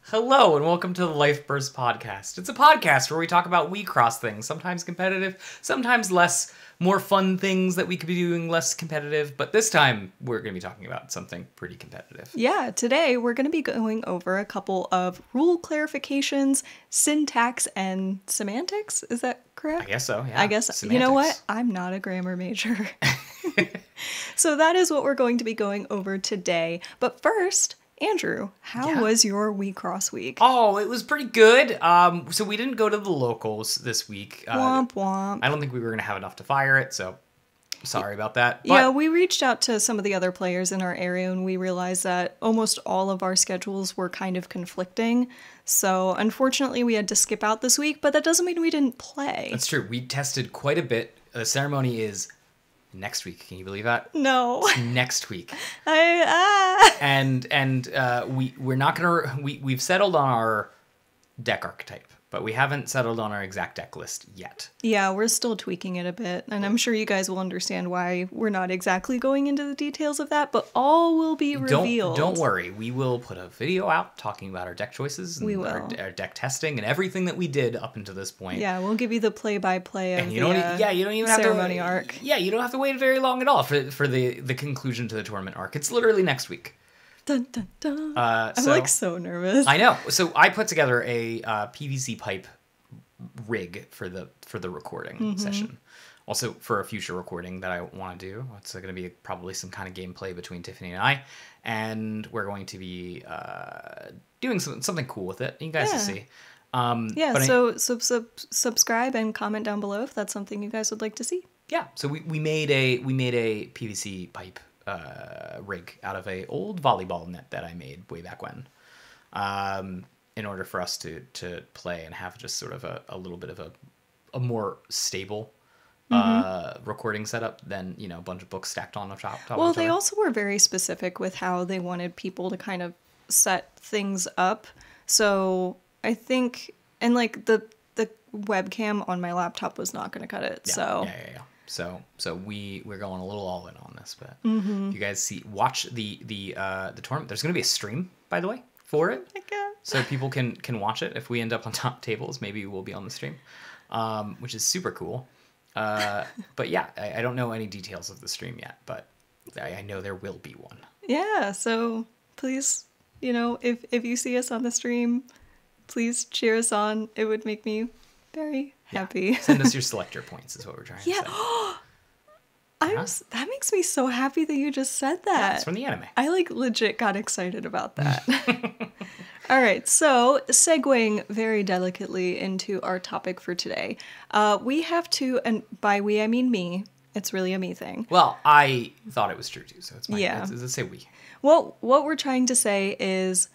Hello and welcome to the Life Burst Podcast. It's a podcast where we talk about Wixoss things, sometimes competitive, sometimes less, more fun things that we could be doing less competitive, but this time we're going to be talking about something pretty competitive. Yeah, today we're going to be going over a couple of rule clarifications, syntax, and semantics. Is that correct? I guess so, yeah. I guess, Semantics. you know what? I'm not a grammar major. So that is what we're going to be going over today. But first, Andrew, how was your Wecross week? Oh, it was pretty good. So we didn't go to the locals this week. Womp womp. I don't think we were going to have enough to fire it, so sorry about that. But Yeah, we reached out to some of the other players in our area and we realized that almost all of our schedules were kind of conflicting. So unfortunately we had to skip out this week, but that doesn't mean we didn't play. That's true. We tested quite a bit. The ceremony is next week. Can you believe that? No. It's next week. And we're not gonna we've settled on our deck archetype, but we haven't settled on our exact deck list yet. Yeah, we're still tweaking it a bit, and I'm sure you guys will understand why we're not exactly going into the details of that, but all will be revealed. Don't worry. We will put a video out talking about our deck choices and We will. our deck testing and everything that we did up until this point. Yeah, we'll give you the play-by-play of And you don't even have ceremony to, arc. Yeah, you don't have to wait very long at all for the conclusion to the tournament arc. It's literally next week. Dun, dun, dun. I'm like so nervous. I know. So I put together a PVC pipe rig for the recording session. Also for a future recording that I want to do. It's going to be probably some kind of gameplay between Tiffany and I, and we're going to be doing something cool with it. You guys will see. So subscribe and comment down below if that's something you guys would like to see. Yeah. So we made a PVC pipe rig out of a old volleyball net that I made way back when, in order for us to play and have just sort of a little bit of a more stable recording setup than, you know, a bunch of books stacked on top of Well, each they other. also were very specific with how they wanted people to kind of set things up. So I think, and like the webcam on my laptop was not going to cut it. Yeah. So we're going a little all in on this, but if you guys watch the tournament, there's going to be a stream, by the way, for it. So people can watch it. If we end up on top tables, maybe we'll be on the stream, which is super cool. But yeah, I don't know any details of the stream yet, but I know there will be one. Yeah, so please, you know, if you see us on the stream, please cheer us on. It would make me very happy. Send us your selector points is what we're trying to say. That makes me so happy that you just said that. Yeah, it's from the anime. I like legit got excited about that. All right, so segueing very delicately into our topic for today, we have to, and by we I mean me, it's really a me thing. Well, I thought it was true too, so it's my let's say we. Well, what we're trying to say is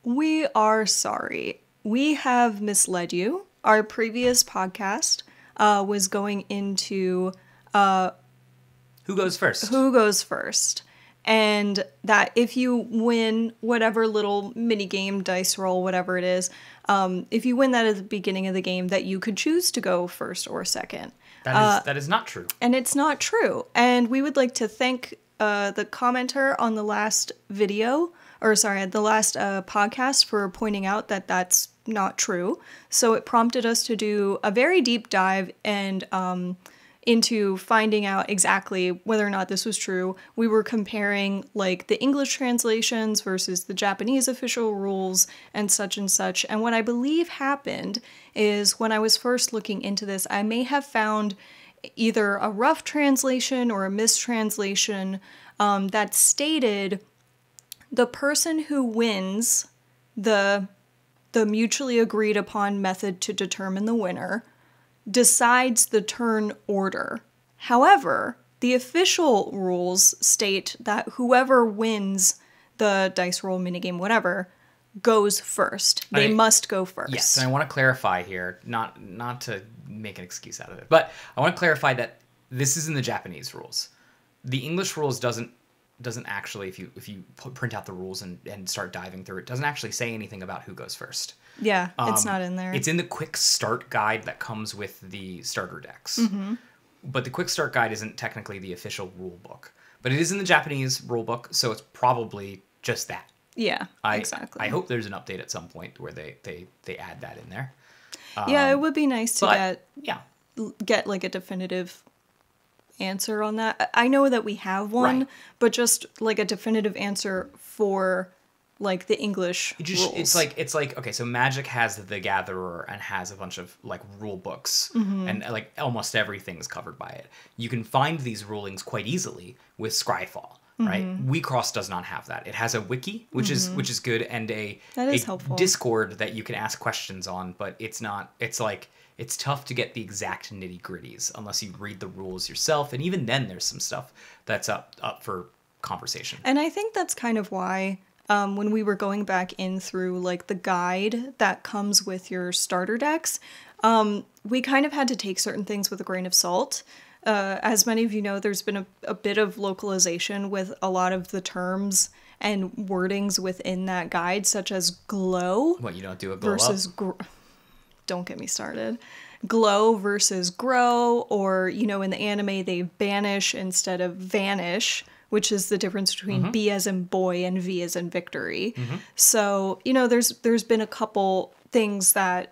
we are sorry. We have misled you. Our previous podcast was going into Who goes first? Who goes first. And that if you win whatever little mini game, dice roll, whatever it is, if you win that at the beginning of the game, that you could choose to go first or second. That is not true. And it's not true. And we would like to thank the commenter on the last video, or sorry, the last podcast for pointing out that that's not true. So it prompted us to do a very deep dive and into finding out exactly whether or not this was true. We were comparing like the English translations versus the Japanese official rules and such. And what I believe happened is when I was first looking into this, I may have found either a rough translation or a mistranslation that stated the person who wins the mutually agreed upon method to determine the winner decides the turn order. However, the official rules state that whoever wins the dice roll, minigame, whatever, goes first. They must go first. Yes, and I want to clarify here, not to make an excuse out of it, but I want to clarify that this is in the Japanese rules. The English rules doesn't actually, if you print out the rules and start diving through it, doesn't actually say anything about who goes first. Yeah, it's not in there. It's in the quick start guide that comes with the starter decks. But the quick start guide isn't technically the official rule book. But it is in the Japanese rule book, so it's probably just that. Yeah, exactly. I hope there's an update at some point where they add that in there. Yeah, it would be nice to yeah, get like a definitive answer on that. I know that we have one, Right. but just like a definitive answer for like the English rules. It's like okay, so Magic has the Gatherer and has a bunch of like rule books, and like almost everything's covered by it. You can find these rulings quite easily with Scryfall, right? Wecross does not have that. It has a wiki, which is good, and That is helpful. Discord that you can ask questions on, but it's not. It's like it's tough to get the exact nitty gritties unless you read the rules yourself, and even then, there's some stuff that's up for conversation. And I think that's kind of why when we were going back in through like the guide that comes with your starter decks, we kind of had to take certain things with a grain of salt. As many of you know, there's been a bit of localization with a lot of the terms and wordings within that guide, such as glow. What, you don't do a glow versus up? Don't get me started. Glow versus grow, or, you know, in the anime they banish instead of vanish, which is the difference between B as in boy and V as in victory. So, you know, there's been a couple things that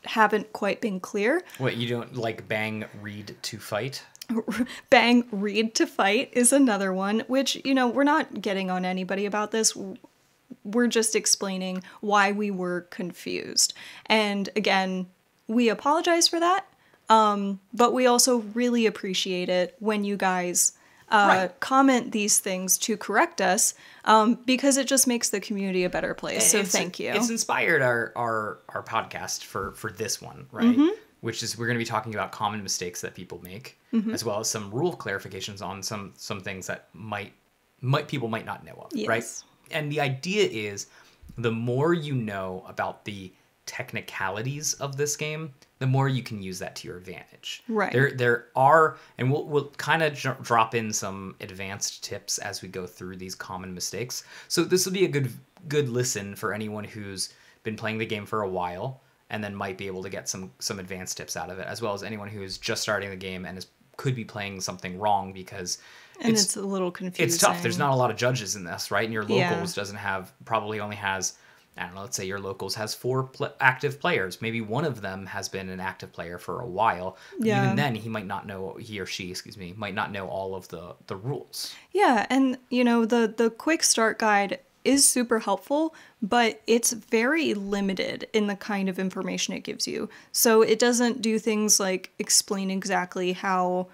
haven't quite been clear. What, you don't like bang, read to fight? Bang, read to fight is another one, which, you know, we're not getting on anybody about this. We're just explaining why we were confused. And again, we apologize for that. But we also really appreciate it when you guys comment these things to correct us, because it just makes the community a better place. So thank you. It's inspired our podcast for this one, right? Which is we're going to be talking about common mistakes that people make, as well as some rule clarifications on some things that might people might not know of, right? And the idea is the more you know about the technicalities of this game, the more you can use that to your advantage. Right. There are, and we'll kind of drop in some advanced tips as we go through these common mistakes. So this will be a good listen for anyone who's been playing the game for a while and then might be able to get some advanced tips out of it, as well as anyone who's just starting the game and could be playing something wrong because it's a little confusing. It's tough. There's not a lot of judges in this, right? And your locals probably only has, I don't know, let's say your locals has 4 active players. Maybe one of them has been an active player for a while. Yeah. Even then, he or she might not know all of the rules. Yeah, and you know, the quick start guide is super helpful, but it's very limited in the kind of information it gives you. So it doesn't do things like explain exactly how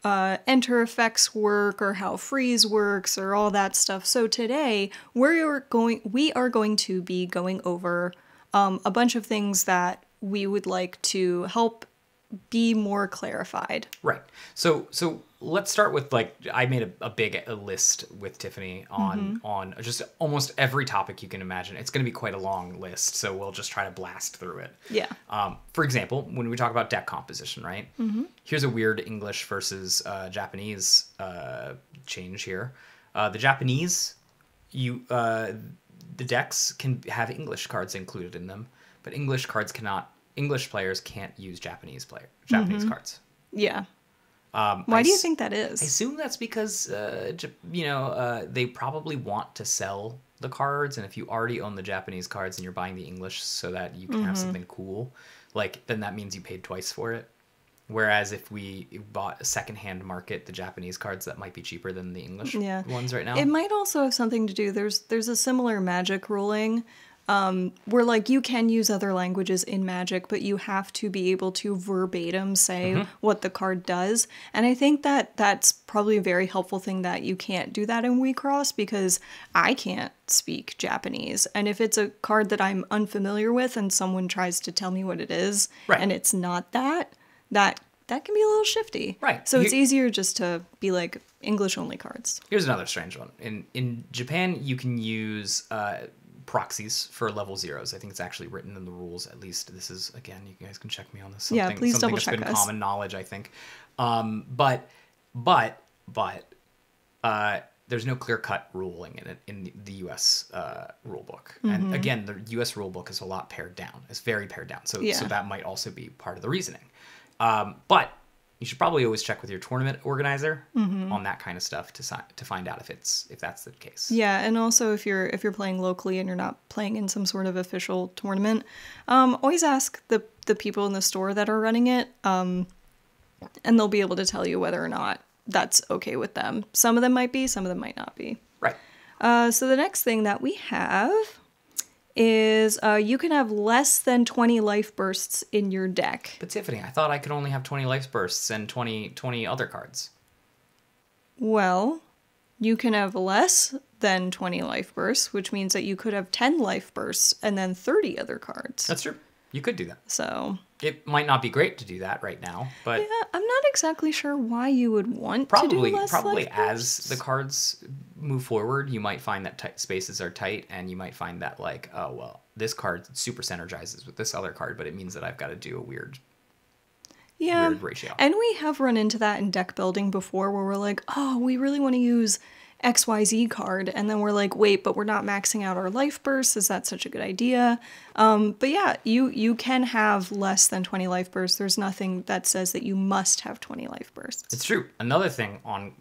enter effects work or how freeze works or all that stuff. So today we are going to be going over a bunch of things that we would like to help be more clarified. Right. So let's start with, like, I made a big list with Tiffany on just almost every topic you can imagine. It's going to be quite a long list, so we'll just try to blast through it. Yeah. For example, when we talk about deck composition, right? Here's a weird English versus Japanese change here. The Japanese, the decks can have English cards included in them, but English players can't use Japanese cards. Yeah. Why do you think that is? I assume that's because, they probably want to sell the cards, and if you already own the Japanese cards and you're buying the English so that you can have something cool, then that means you paid twice for it. Whereas if we bought a secondhand market, the Japanese cards, that might be cheaper than the English ones right now. It might also have something to do. There's a similar Magic ruling where, like, you can use other languages in Magic, but you have to be able to verbatim say what the card does. And I think that that's probably a very helpful thing that you can't do that in Wecross, because I can't speak Japanese. And if it's a card that I'm unfamiliar with and someone tries to tell me what it is, and it's not that can be a little shifty. Right. So it's easier just to be like English only cards. Here's another strange one. In Japan, you can use proxies for level 0s. I think it's actually written in the rules. At least this is, again, you guys can check me on this. Please double check us. That's been common knowledge, I think. But there's no clear-cut ruling in it in the U.S. rule book. And again, the U.S. rule book is a lot pared down. It's very pared down. So that might also be part of the reasoning. But you should probably always check with your tournament organizer on that kind of stuff to find out if that's the case. Yeah, and also if you're playing locally and you're not playing in some sort of official tournament, always ask the people in the store that are running it, and they'll be able to tell you whether or not that's okay with them. Some of them might be, some of them might not be. Right. So the next thing that we have is you can have less than 20 life bursts in your deck. But Tiffany, I thought I could only have 20 life bursts and 20 other cards. Well, you can have less than 20 life bursts, which means that you could have 10 life bursts and then 30 other cards. That's true. You could do that. So it might not be great to do that right now, but yeah, I'm not exactly sure why you would want to do less probably life as bursts. the cards move forward, you might find that spaces are tight, and you might find that like, oh well, this card super synergizes with this other card, but it means that I've got to do a weird ratio. And we have run into that in deck building before, where we're like, oh, we really want to use XYZ card, and then we're like, wait, but we're not maxing out our life bursts. Is that such a good idea? But yeah, you can have less than 20 life bursts. There's nothing that says that you must have 20 life bursts. It's true. Another thing on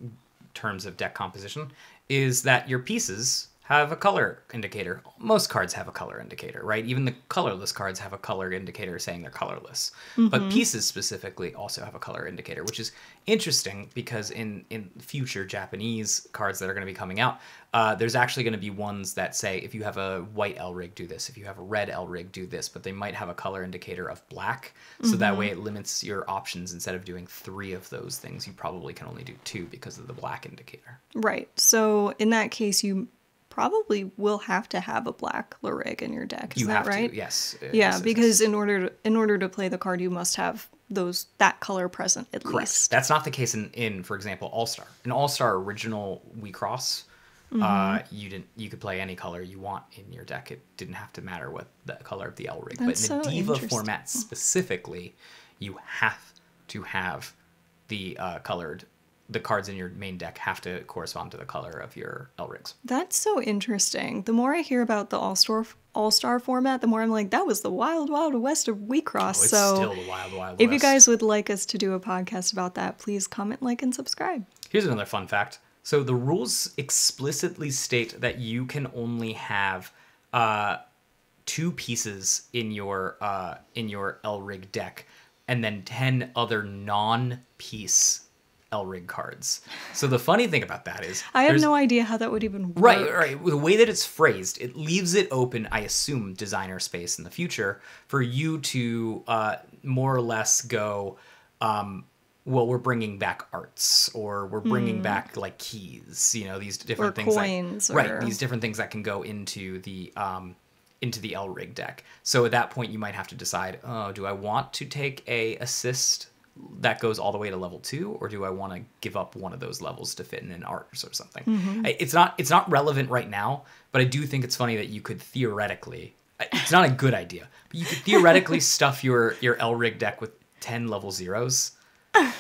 terms of deck composition is that your pieces have a color indicator. Most cards have a color indicator, right? Even the colorless cards have a color indicator saying they're colorless. But pieces specifically also have a color indicator, which is interesting because in future Japanese cards that are going to be coming out, there's actually going to be ones that say if you have a white L-rig, do this. If you have a red L-rig, do this. But they might have a color indicator of black. So that way it limits your options. Instead of doing 3 of those things, you probably can only do 2 because of the black indicator. Right. So in that case, you probably will have to have a black L-rig in your deck. Is that right? Yes. Yeah, because in order to play the card, you must have that color present at Correct. least. That's not the case in for example, All-Star. In All-Star original Wixoss, you could play any color you want in your deck. It didn't have to matter what the color of the L-rig. But in the Diva format specifically, you have to have the the cards in your main deck have to correspond to the color of your L-rigs. That's so interesting. The more I hear about the All-Star format, the more I'm like, that was the wild, wild west of Wixoss. It's still the wild, wild west. If you guys would like us to do a podcast about that, please comment, like, and subscribe. Here's another fun fact. So the rules explicitly state that you can only have 2 pieces in your L-rig deck, and then 10 other non-piece L-rig cards. So the funny thing about that is I have no idea how that would even work. Right. The way that it's phrased, it leaves it open, I assume, designer space in the future for you to more or less go, well, we're bringing back arts, or we're bringing back like keys, these different things. Coins. Right. These different things that can go into the L-rig deck. So at that point, you might have to decide, oh, do I want to take a assist that goes all the way to level 2, or do I want to give up one of those levels to fit in an arts or something? It's not relevant right now, but I do think it's funny that you could theoretically, it's not a good idea, but you could theoretically stuff your L-rig deck with 10 level 0s. I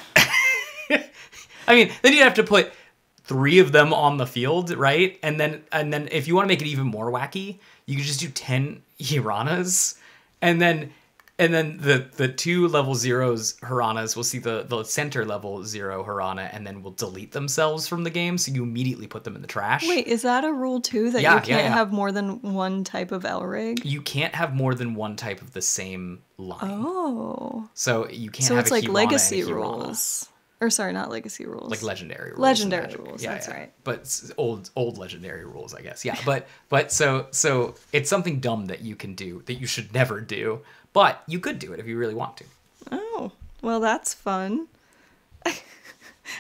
mean, then you'd have to put 3 of them on the field, right? And then if you want to make it even more wacky, you could just do 10 Hiranas, and then the 2 level 0s Hiranas will see the center level 0 Hirana, and then will delete themselves from the game, so you immediately put them in the trash. Wait, is that a rule too, that you can't have more than one type of L-rig? You can't have more than one type of the same line. Oh. So you can't have a Hirana like legacy and a Hirana. rules. Or sorry, not legacy rules. Like legendary rules. Legendary rules, that's right. But old legendary rules, I guess. Yeah, but so it's something dumb that you can do that you should never do, but you could do it if you really want to. Oh, well, that's fun.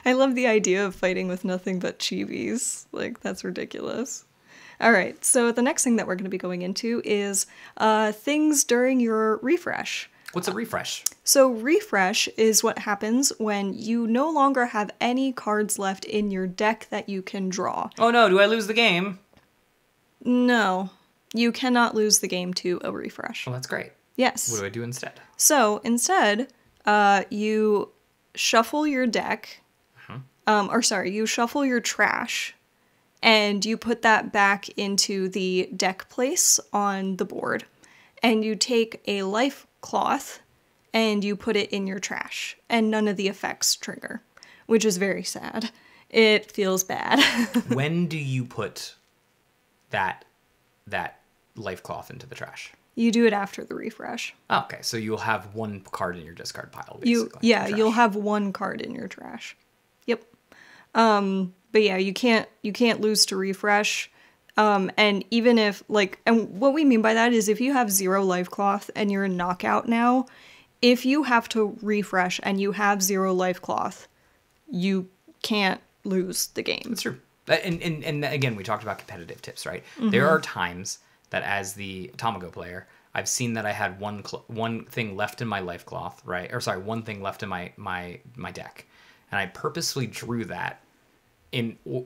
I love the idea of fighting with nothing but chibis. Like, that's ridiculous. All right, so the next thing that we're going to be going into is things during your refresh. What's a refresh? So refresh is what happens when you no longer have any cards left in your deck that you can draw. Oh no, do I lose the game? No, you cannot lose the game to a refresh. Well, that's great. Yes. What do I do instead? So instead, you shuffle your deck, you shuffle your trash, and you put that back into the deck place on the board, and you take a life cloth and you put it in your trash, and none of the effects trigger, which is very sad. It feels bad. When do you put that life cloth into the trash? You do it after the refresh. Oh, okay, so you'll have one card in your discard pile, basically. You'll have one card in your trash. Yep. But yeah, you can't lose to refresh. And even if, like, and what we mean by that is if you have 0 life cloth and you're in knockout now, if you have to refresh and you have 0 life cloth, you can't lose the game. That's true. And again, we talked about competitive tips, right? Mm-hmm. There are times that as the Tamago player, I've seen that I had one thing left in my life cloth, right? Or sorry, one thing left in my deck. And I purposely drew that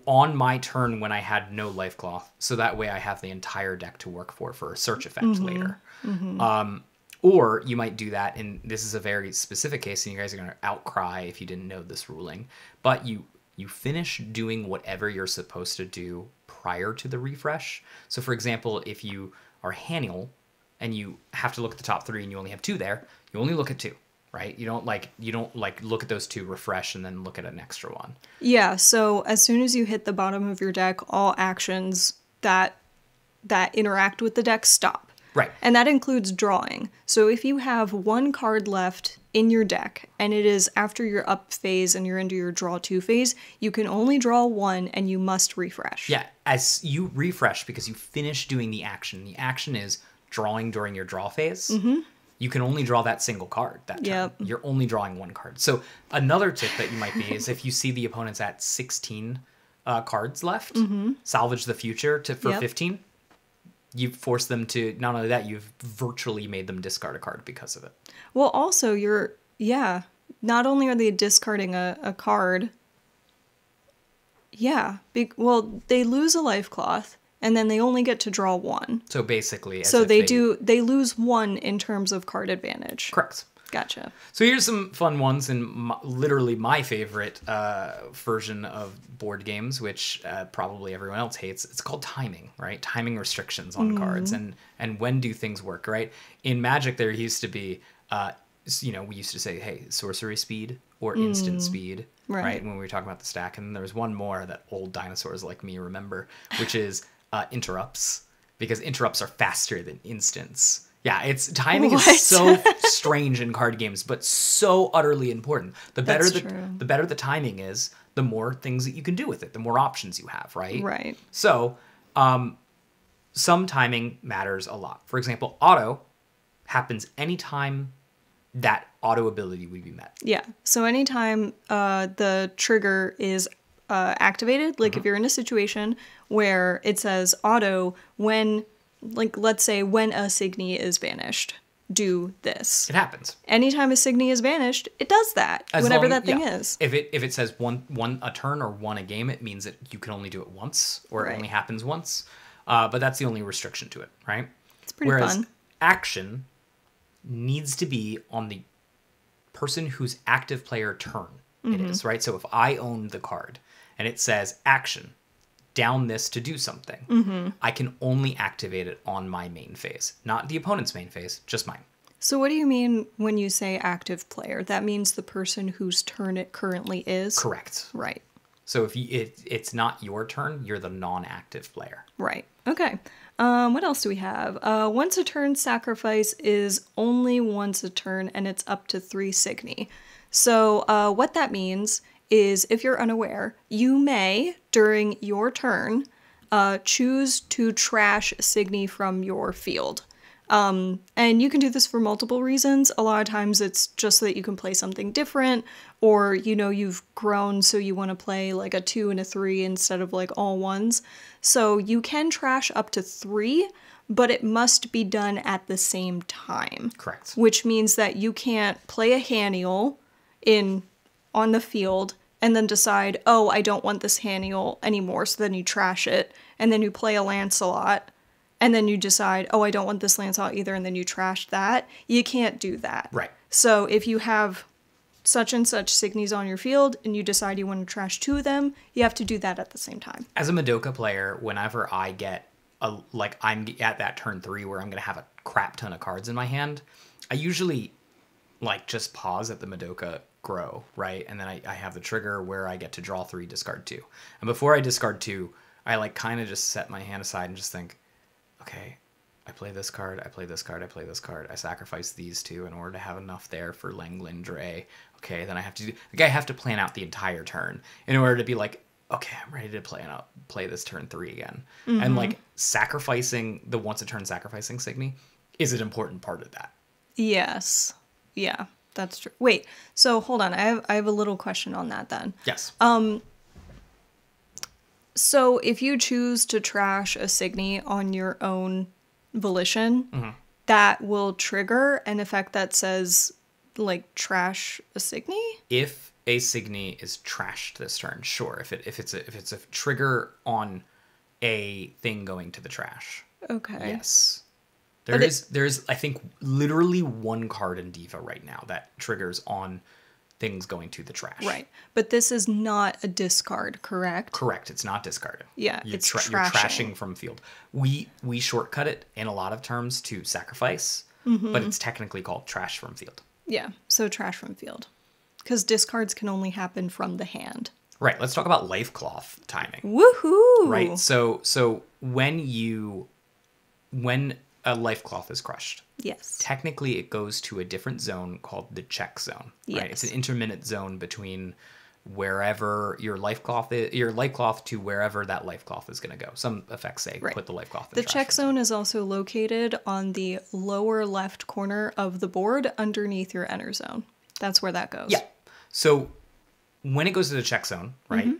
on my turn when I had no life cloth, so that way I have the entire deck to work for a search effect later. Mm-hmm. Or you might do that, and this is a very specific case, and you guys are going to outcry if you didn't know this ruling, but you finish doing whatever you're supposed to do prior to the refresh. So for example, if you are Haniel and you have to look at the top 3 and you only have 2 there, you only look at 2. Right? You don't look at those 2, refresh, and then look at an extra one. Yeah, so as soon as you hit the bottom of your deck, all actions that interact with the deck stop. Right. And that includes drawing. So if you have 1 card left in your deck, and it is after your up phase and you're into your draw 2 phase, you can only draw 1 and you must refresh. Yeah, as you refresh because you finish doing the action. The action is drawing during your draw phase. Mm-hmm. You can only draw that single card that turn. Yep. You're only drawing 1 card. So another tip that you might be is if you see the opponent's at 16 cards left, salvage the future for 15. You've forced them to, not only that, you've virtually made them discard a card because of it. Well, also, not only are they discarding a card, they lose a life cloth. And then they only get to draw 1. So basically, they lose 1 in terms of card advantage. Correct. Gotcha. So here's some fun ones, and literally my favorite version of board games, which probably everyone else hates. It's called timing, right? Timing restrictions on cards, and when do things work, right? In Magic, there used to be, we used to say, hey, sorcery speed or instant speed, right? When we were talking about the stack, and there was one more that old dinosaurs like me remember, which is interrupts, because interrupts are faster than instants. Yeah, timing is so strange in card games, but so utterly important. The better the timing is, the more things that you can do with it, the more options you have, right? Right. So, some timing matters a lot. For example, auto happens anytime that auto ability would be met. Yeah. So anytime the trigger is activated, like if you're in a situation where it says auto when, like, let's say when a Signy is banished, do this. It happens. Anytime a Signy is banished, it does that, whatever that thing is. If it says one a turn or 1 a game, it means that you can only do it once, or it only happens once. But that's the only restriction to it, right? It's pretty fun. Whereas action needs to be on the person whose active player turn it is, right? So if I own the card and it says action, down this to do something, I can only activate it on my main phase, not the opponent's main phase, just mine. So what do you mean when you say active player? That means the person whose turn it currently is? Correct. Right. So if it's not your turn, you're the non-active player. Right. Okay. What else do we have? Once a turn sacrifice is only once a turn, and it's up to 3 Signy. So what that means is, if you're unaware, you may, during your turn, choose to trash Signy from your field. And you can do this for multiple reasons. A lot of times it's just so that you can play something different, or, you've grown so you want to play like a 2 and a 3 instead of like all 1s. So you can trash up to 3, but it must be done at the same time. Correct. Which means that you can't play a Haniel on the field and then decide, oh, I don't want this Haniel anymore, so then you trash it, and then you play a Lancelot, and then you decide, oh, I don't want this Lancelot either, and then you trash that. You can't do that. Right. So if you have such and such Signies on your field and you decide you want to trash 2 of them, you have to do that at the same time. As a Madoka player, whenever I get I'm at that turn 3 where I'm going to have a crap ton of cards in my hand, I usually like just pause at the Madoka grow, right? And then I have the trigger where I get to draw 3, discard 2. And before I discard 2, I like kind of just set my hand aside and just think, okay, I play this card, I play this card, I play this card. I sacrifice these 2 in order to have enough there for Langlindre. Okay, then I have to I have to plan out the entire turn in order to be like, okay, I'm ready to play this turn 3 again. And like sacrificing the once a turn sacrificing Signy is an important part of that. Yes. Yeah, that's true. Wait, so hold on. I have a little question on that then. Yes. So if you choose to trash a Signy on your own volition, that will trigger an effect that says like trash a Signy? If a Signy is trashed this turn, sure. If it's a trigger on a thing going to the trash. Okay. Yes. There's I think literally one card in Diva right now that triggers on things going to the trash. Right. But this is not a discard, correct? Correct. It's not discarded. Yeah, You're it's you're trashing from field. We shortcut it in a lot of terms to sacrifice, but it's technically called trash from field. Yeah, so trash from field. Because discards can only happen from the hand. Right. Let's talk about life cloth timing. Woohoo! Right. So when a life cloth is crushed, Yes. technically it goes to a different zone called the check zone. Yes. Right. It's an intermittent zone between wherever your life cloth to wherever that life cloth is going to go. Some effects say put the life cloth in the trash. check zone is also located on the lower left corner of the board underneath your enter zone. That's where that goes. Yeah. So when it goes to the check zone, right,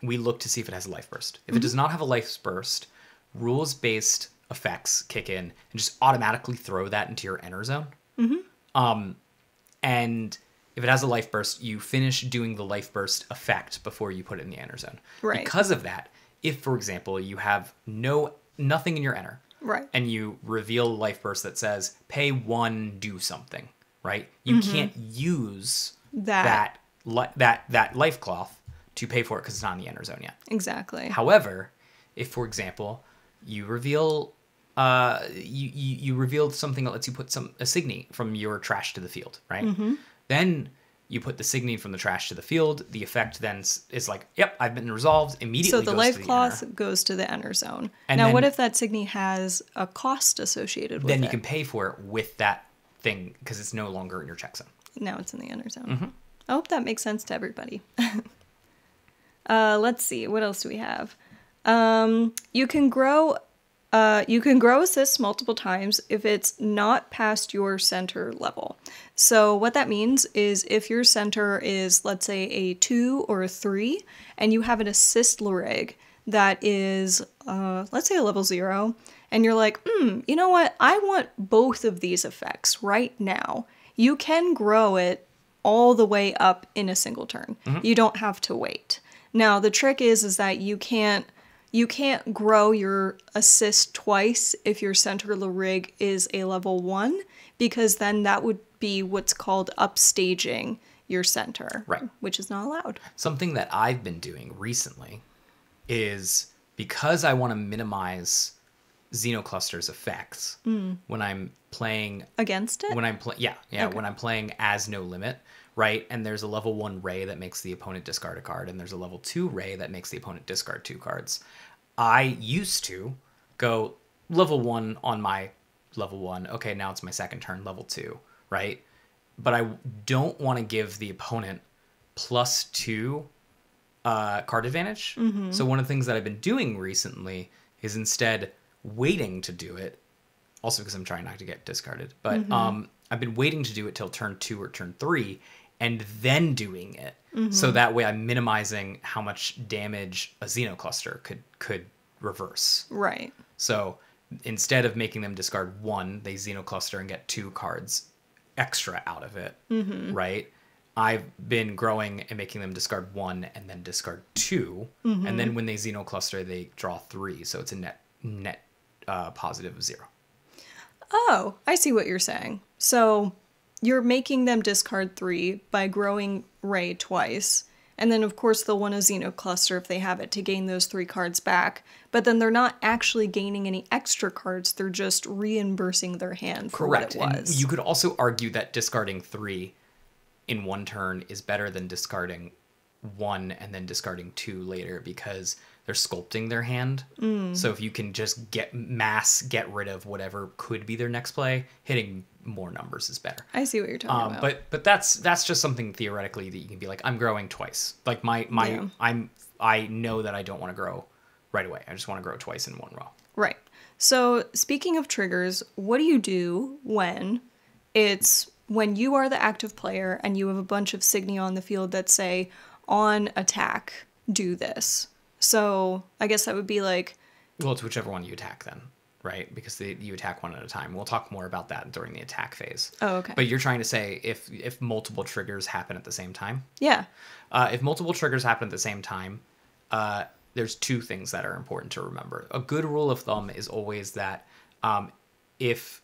we look to see if it has a life burst. If it does not have a life burst, rules-based effects kick in and just automatically throw that into your enter zone. And if it has a life burst, you finish doing the life burst effect before you put it in the enter zone. Right. Because of that, if, for example, you have nothing in your enter, Right. and you reveal a life burst that says, pay 1, do something, right? You can't use that life cloth to pay for it because it's not in the enter zone yet. Exactly. However, if, for example, you reveal you revealed something that lets you put a Signy from your trash to the field, right? Then you put the Signy from the trash to the field. The effect then is like, yep, I've been resolved. Immediately So the goes life to the cloth enter. goes to the enter zone. And now, then- what if that Signy has a cost associated with it? Then you can pay for it with that thing because it's no longer in your check zone. Now it's in the enter zone. I hope that makes sense to everybody. Let's see. What else do we have? You can grow assists multiple times if it's not past your center level. So what that means is if your center is, let's say, a 2 or a 3, and you have an assist Lureg that is, let's say, a level 0, and you're like, you know what? I want both of these effects right now. You can grow it all the way up in a single turn. You don't have to wait. Now, the trick is that you can't grow your assist twice if your center Lureg is a level 1, because then that would be what's called upstaging your center, Right. which is not allowed. Something that I've been doing recently is because I want to minimize Xenocluster's effects when I'm playing Against it? when I'm when I'm playing as no limit, right? And there's a level 1 Ray that makes the opponent discard a card, and there's a level 2 Ray that makes the opponent discard 2 cards. I used to go level 1 on my level 1. Okay, now it's my second turn, level 2, right? But I don't want to give the opponent +2 card advantage. So one of the things that I've been doing recently is instead waiting to do it, also because I'm trying not to get discarded, but I've been waiting to do it till turn 2 or turn 3 and then doing it. So that way I'm minimizing how much damage a Xenocluster could reverse. Right. So instead of making them discard 1, they Xenocluster and get 2 cards extra out of it, right? I've been growing and making them discard 1 and then discard 2, and then when they Xenocluster, they draw 3, so it's a net positive of 0. Oh, I see what you're saying. So you're making them discard 3 by growing Ray twice, And then, of course, they'll want a Xenocluster if they have it to gain those 3 cards back. But then they're not actually gaining any extra cards. They're just reimbursing their hand for Correct. what it was. And you could also argue that discarding 3 in one turn is better than discarding 1 and then discarding 2 later, because they're sculpting their hand. So if you can just get rid of whatever could be their next play, hitting more numbers is better. I see what you're talking about. But that's just something theoretically that you can be like, I'm growing twice. Like I know that I don't want to grow right away. I just want to grow twice in one row. Right. So speaking of triggers, what do you do when you are the active player and you have a bunch of Signy on the field that say, on attack, do this? So I guess that would be like... Well, it's whichever one you attack then, right? Because you attack one at a time. We'll talk more about that during the attack phase. Oh, okay. But you're trying to say if multiple triggers happen at the same time? Yeah. If multiple triggers happen at the same time, there's 2 things that are important to remember. A good rule of thumb is always that if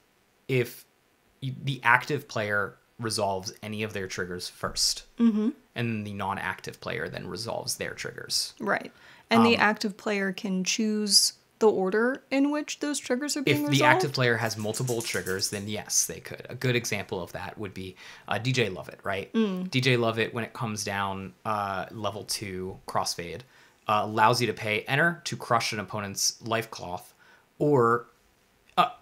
the active player resolves any of their triggers first, and then the non-active player then resolves their triggers. Right. And the active player can choose the order in which those triggers are being resolved? If the active player has multiple triggers, then yes, they could. A good example of that would be DJ Lovett, right? DJ Lovett, when it comes down level 2 crossfade, allows you to pay enter to crush an opponent's life cloth, or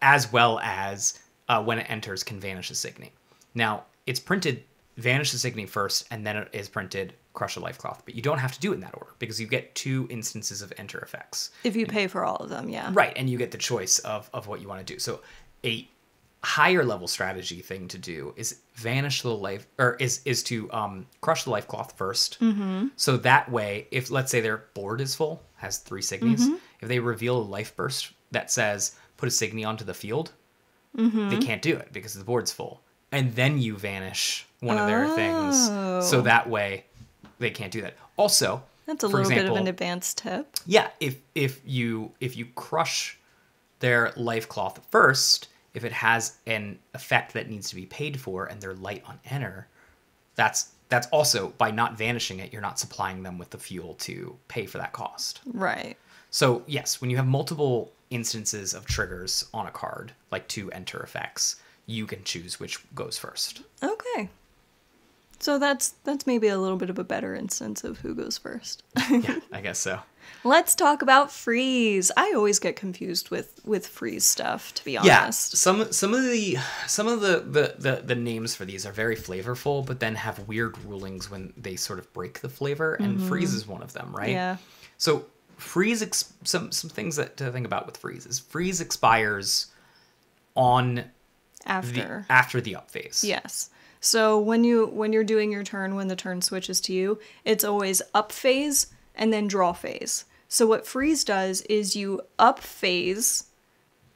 as well as when it enters can vanish a Signy. Now, it's printed vanish the Signy first, and then it is printed crush a life cloth. But you don't have to do it in that order, because you get 2 instances of enter effects. If you pay for all of them, yeah. Right, and you get the choice of what you want to do. So a higher level strategy thing to do is vanish the life, or is to crush the life cloth first. So that way, if let's say their board is full, has 3 Signies, if they reveal a life burst that says put a Signy onto the field, they can't do it because the board's full. And then you vanish one of their things. So that way they can't do that. Also, that's a little bit of an advanced tip. Yeah, if you crush their life cloth first, if it has an effect that needs to be paid for and they're light on enter, that's also, by not vanishing it, you're not supplying them with the fuel to pay for that cost. Right. So yes, when you have multiple instances of triggers on a card, like 2 enter effects, you can choose which goes first. Okay. So that's maybe a little bit of a better instance of who goes first. Yeah, I guess so. Let's talk about freeze. I always get confused with freeze stuff, to be honest. Yeah, some of the names for these are very flavorful, but then have weird rulings when they sort of break the flavor, and freeze is one of them, right? Yeah. So freeze, some things that to think about with freeze is freeze expires on after the up phase. Yes. So when you're doing your turn, when the turn switches to you, it's always up phase and then draw phase. So what freeze does is you up phase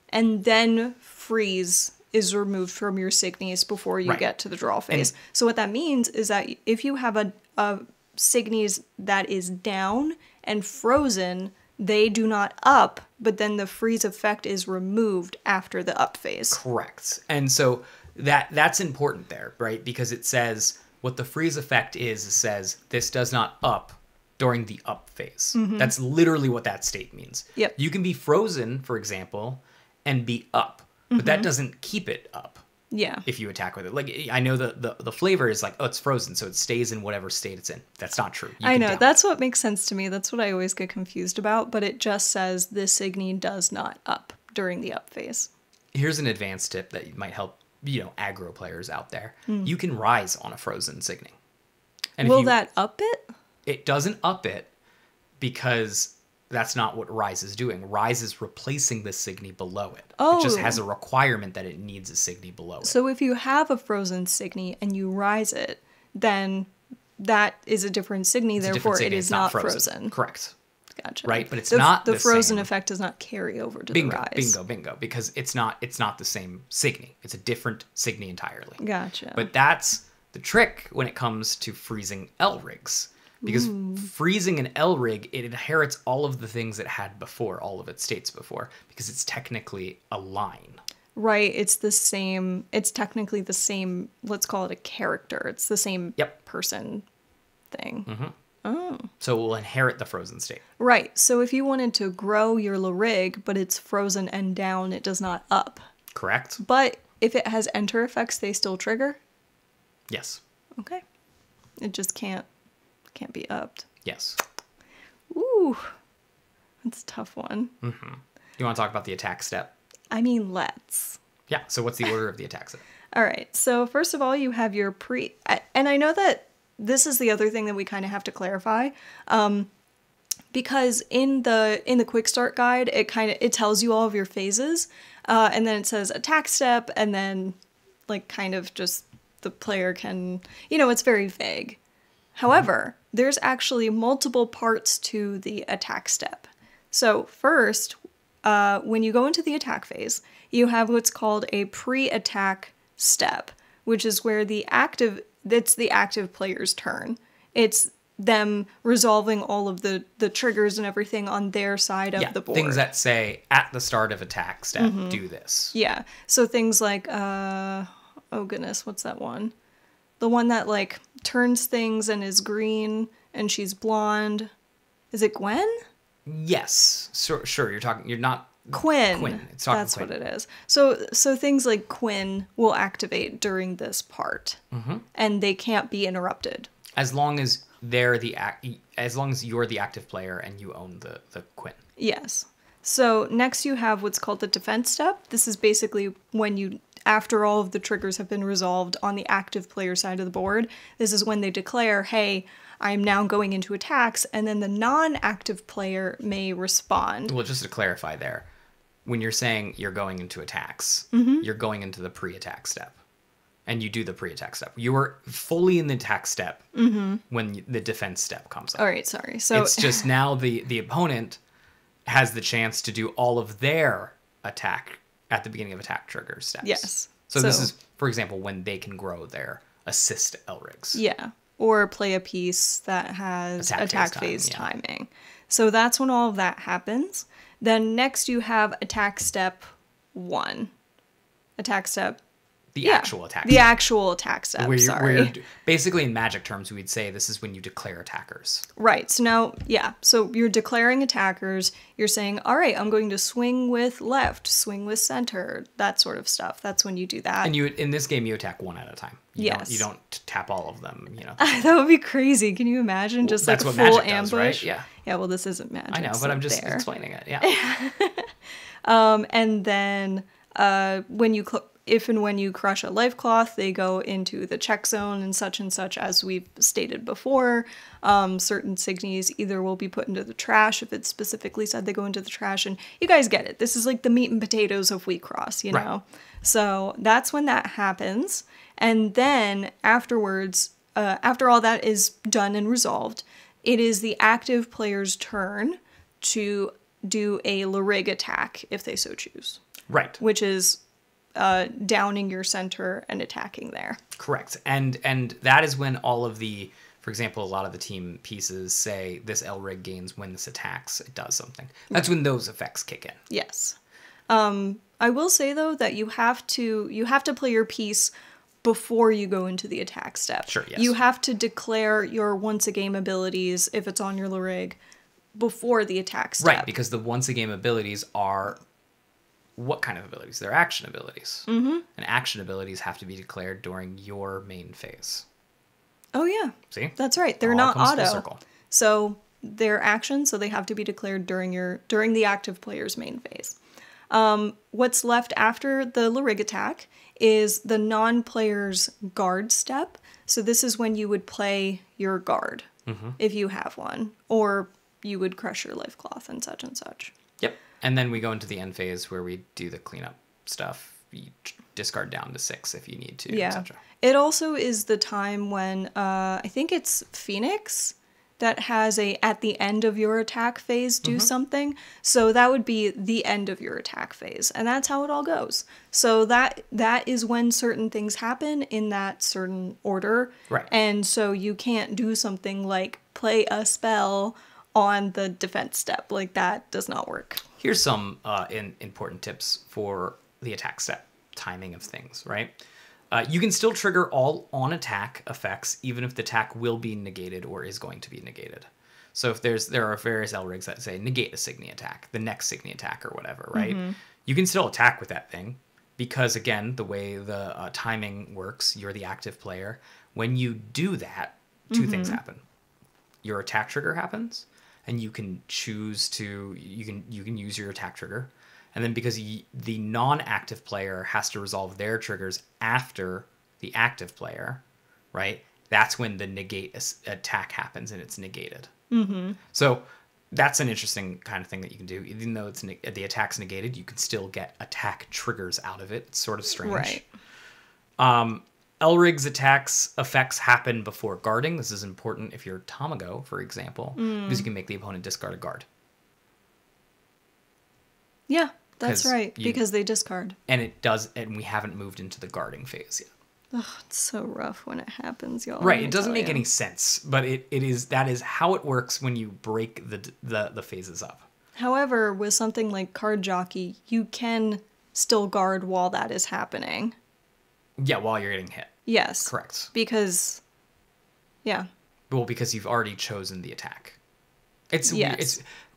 and then freeze is removed from your Signies before you get to the draw phase. So what that means is that if you have a Signies that is down and frozen, they do not up, but then the freeze effect is removed after the up phase. Correct. And so that's important there, right? Because it says what the freeze effect is, it says this does not up during the up phase. That's literally what that state means. Yep. You can be frozen, for example, and be up, but that doesn't keep it up. Yeah. If you attack with it. Like, I know the flavor is like, oh, it's frozen, so it stays in whatever state it's in. That's not true. I know. That's what makes sense to me. That's what I always get confused about, but it just says this Signy does not up during the up phase. Here's an advanced tip that might help, aggro players out there. You can rise on a frozen Signy. And will that up it? It doesn't up it because that's not what Rise is doing. Rise is replacing the Signy below it. Oh. It just has a requirement that it needs a Signy below it. So if you have a frozen Signy and you Rise it, then that is a different Signy, therefore it is not frozen. Correct. Gotcha. Right, but it's not the frozen same. Effect does not carry over to the Rise. Bingo, because it's not the same Signy. It's a different Signy entirely. Gotcha. But that's the trick when it comes to freezing L-rigs. Because freezing an L-rig, it inherits all of the things it had before, all of its states before, because it's technically a line. Right, it's technically the same, let's call it a character. It's the same person thing. Oh. So it will inherit the frozen state. Right. So if you wanted to grow your Larig, but it's frozen and down, it does not up. Correct? But if it has enter effects, they still trigger? Yes. Okay. It just can't be upped. Yes. Ooh. That's a tough one. Mm-hmm. You want to talk about the attack step? I mean, let's. Yeah. So what's the order of the attack step? All right. So first of all, you have your and I know that this is the other thing that we kind of have to clarify, because in the quick start guide, it tells you all of your phases, and then it says attack step, and then like kind of just the player can, it's very vague. However, there's actually multiple parts to the attack step. So first, when you go into the attack phase, you have what's called a pre-attack step, which is where it's the active player's turn. It's them resolving all of the triggers and everything on their side of the board. Things that say at the start of attack step, do this. Yeah. So things like, oh goodness, what's that one? The one that like turns things and is green and she's blonde. Is it Gwen? Yes. Sure. You're not Quinn. It's talking That's Quinn. what it is. So things like Quinn will activate during this part, and they can't be interrupted. As long as you're the active player and you own the Quinn. Yes. So next you have what's called the defense step. This is basically when after all of the triggers have been resolved on the active player side of the board, this is when they declare, hey, I'm now going into attacks, and then the non-active player may respond. Well, just to clarify there, when you're saying you're going into attacks, you're going into the pre-attack step. And you do the pre-attack step. You are fully in the attack step when the defense step comes up. All right, sorry. So it's just now the opponent has the chance to do all of their attack at the beginning of attack trigger steps. Yes. So this is, for example, when they can grow their assist Elrics. Yeah. Or play a piece that has attack phase time, timing. So that's when all of that happens. Then next you have attack step 1. Attack step. The actual attack step. The actual attack step, where basically in Magic terms, we'd say this is when you declare attackers. Right. So now, so you're declaring attackers. You're saying, all right, I'm going to swing with left, swing with center, that sort of stuff. That's when you do that. And in this game, you attack one at a time. You don't tap all of them, That would be crazy. Can you imagine just like a full ambush? Does, right? Yeah. Yeah, well, this isn't Magic. I know, but I'm just explaining it. Yeah. And then if and when you crush a life cloth, they go into the check zone and such, as we've stated before. Certain signies either will be put into the trash if it's specifically said they go into the trash. And you guys get it. This is like the meat and potatoes of Wixoss, you know? So that's when that happens. And then afterwards, after all that is done and resolved, it is the active player's turn to do a Larig attack if they so choose. Right. Which is downing your center and attacking there. Correct. And that is when all of the, for example, a lot of the team pieces say this Elrig gains when this attacks, it does something. That's when those effects kick in. Yes. I will say though that you have to play your piece before you go into the attack step. Sure, yes. You have to declare your once a game abilities if it's on your Larig before the attack step. Right, because the once a game abilities are what kind of abilities? They're action abilities. Mm-hmm. And action abilities have to be declared during your main phase. Oh yeah. See? That's right. They're not auto. So they're action, so they have to be declared during the active player's main phase. What's left after the Larig attack is the non-player's guard step. So this is when you would play your guard, if you have one, or you would crush your life cloth and such. Yep. And then we go into the end phase where we do the cleanup stuff. You discard down to 6 if you need to, etc. It also is the time when, I think it's Phoenix that has at the end of your attack phase do something. So that would be the end of your attack phase. And that's how it all goes. So that is when certain things happen in that certain order. Right. And so you can't do something like play a spell on the defense step. Like that does not work. Here's some important tips for the attack step timing of things, right? You can still trigger all on-attack effects, even if the attack will be negated or is going to be negated. So if there are various L-rigs that say negate a Signy attack, the next Signy attack or whatever, right? You can still attack with that thing because, again, the way the timing works, you're the active player. When you do that, two things happen. Your attack trigger happens, and you can choose to you can use your attack trigger. And then because the non-active player has to resolve their triggers after the active player, right? That's when the negate attack happens and it's negated. So that's an interesting kind of thing that you can do. Even though it's the attack's negated, you can still get attack triggers out of it. It's sort of strange. Right. Elrig's effects happen before guarding. This is important if you're Tamago, for example, because you can make the opponent discard a guard. Yeah, that's right, because they discard. And it does, and we haven't moved into the guarding phase yet. Oh, it's so rough when it happens, y'all. Right, it doesn't make any sense, but that is how it works when you break the phases up. However, with something like Card Jockey, you can still guard while that is happening. Yeah, while you're getting hit. Yes. Correct. Because, yeah. Well, because you've already chosen the attack.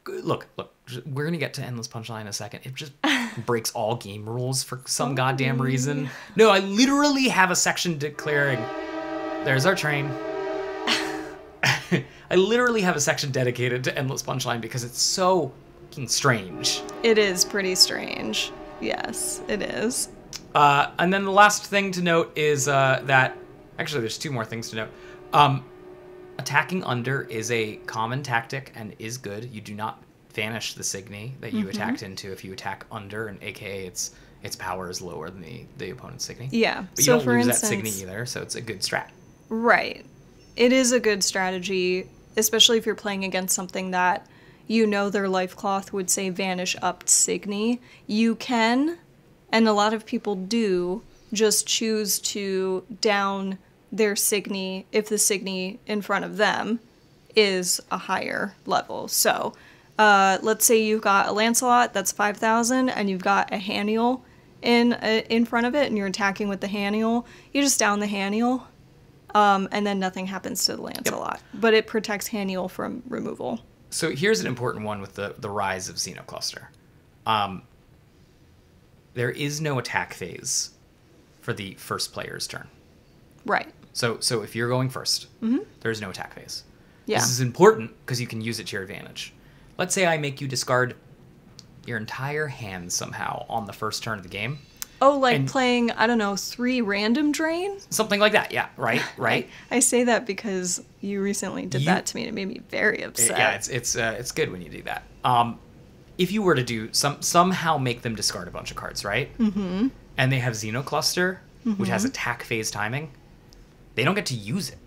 Look, we're going to get to Endless Punchline in a second. It just breaks all game rules for some goddamn reason. No, I literally have a section declaring, there's our train. I literally have a section dedicated to Endless Punchline because it's so fucking strange. It is pretty strange. Yes, it is. And then the last thing to note is that, actually there's two more things to note. Attacking under is a common tactic and is good. You do not vanish the Signy that you attacked into if you attack under, and aka its power is lower than the opponent's Signy. Yeah. But you don't lose that Signy either, so it's a good strat. Right. It is a good strategy, especially if you're playing against something that you know their life cloth would say vanish up Signy. You can, and a lot of people do, just choose to down their Signy if the Signy in front of them is a higher level. So let's say you've got a Lancelot that's 5,000 and you've got a Haniel in front of it and you're attacking with the Haniel. You just down the Haniel and then nothing happens to the Lancelot. Yep. But it protects Haniel from removal. So here's an important one with the rise of Xenocluster. There is no attack phase for the first player's turn. Right. So if you're going first, there's no attack phase. Yeah. This is important because you can use it to your advantage. Let's say I make you discard your entire hand somehow on the first turn of the game. Oh, like playing, I don't know, 3 random drain? Something like that, yeah, right? I say that because you recently did that to me and it made me very upset. Yeah, it's good when you do that. If you were to do somehow make them discard a bunch of cards, right? Mm-hmm. And they have Xenocluster, which has attack phase timing, they don't get to use it.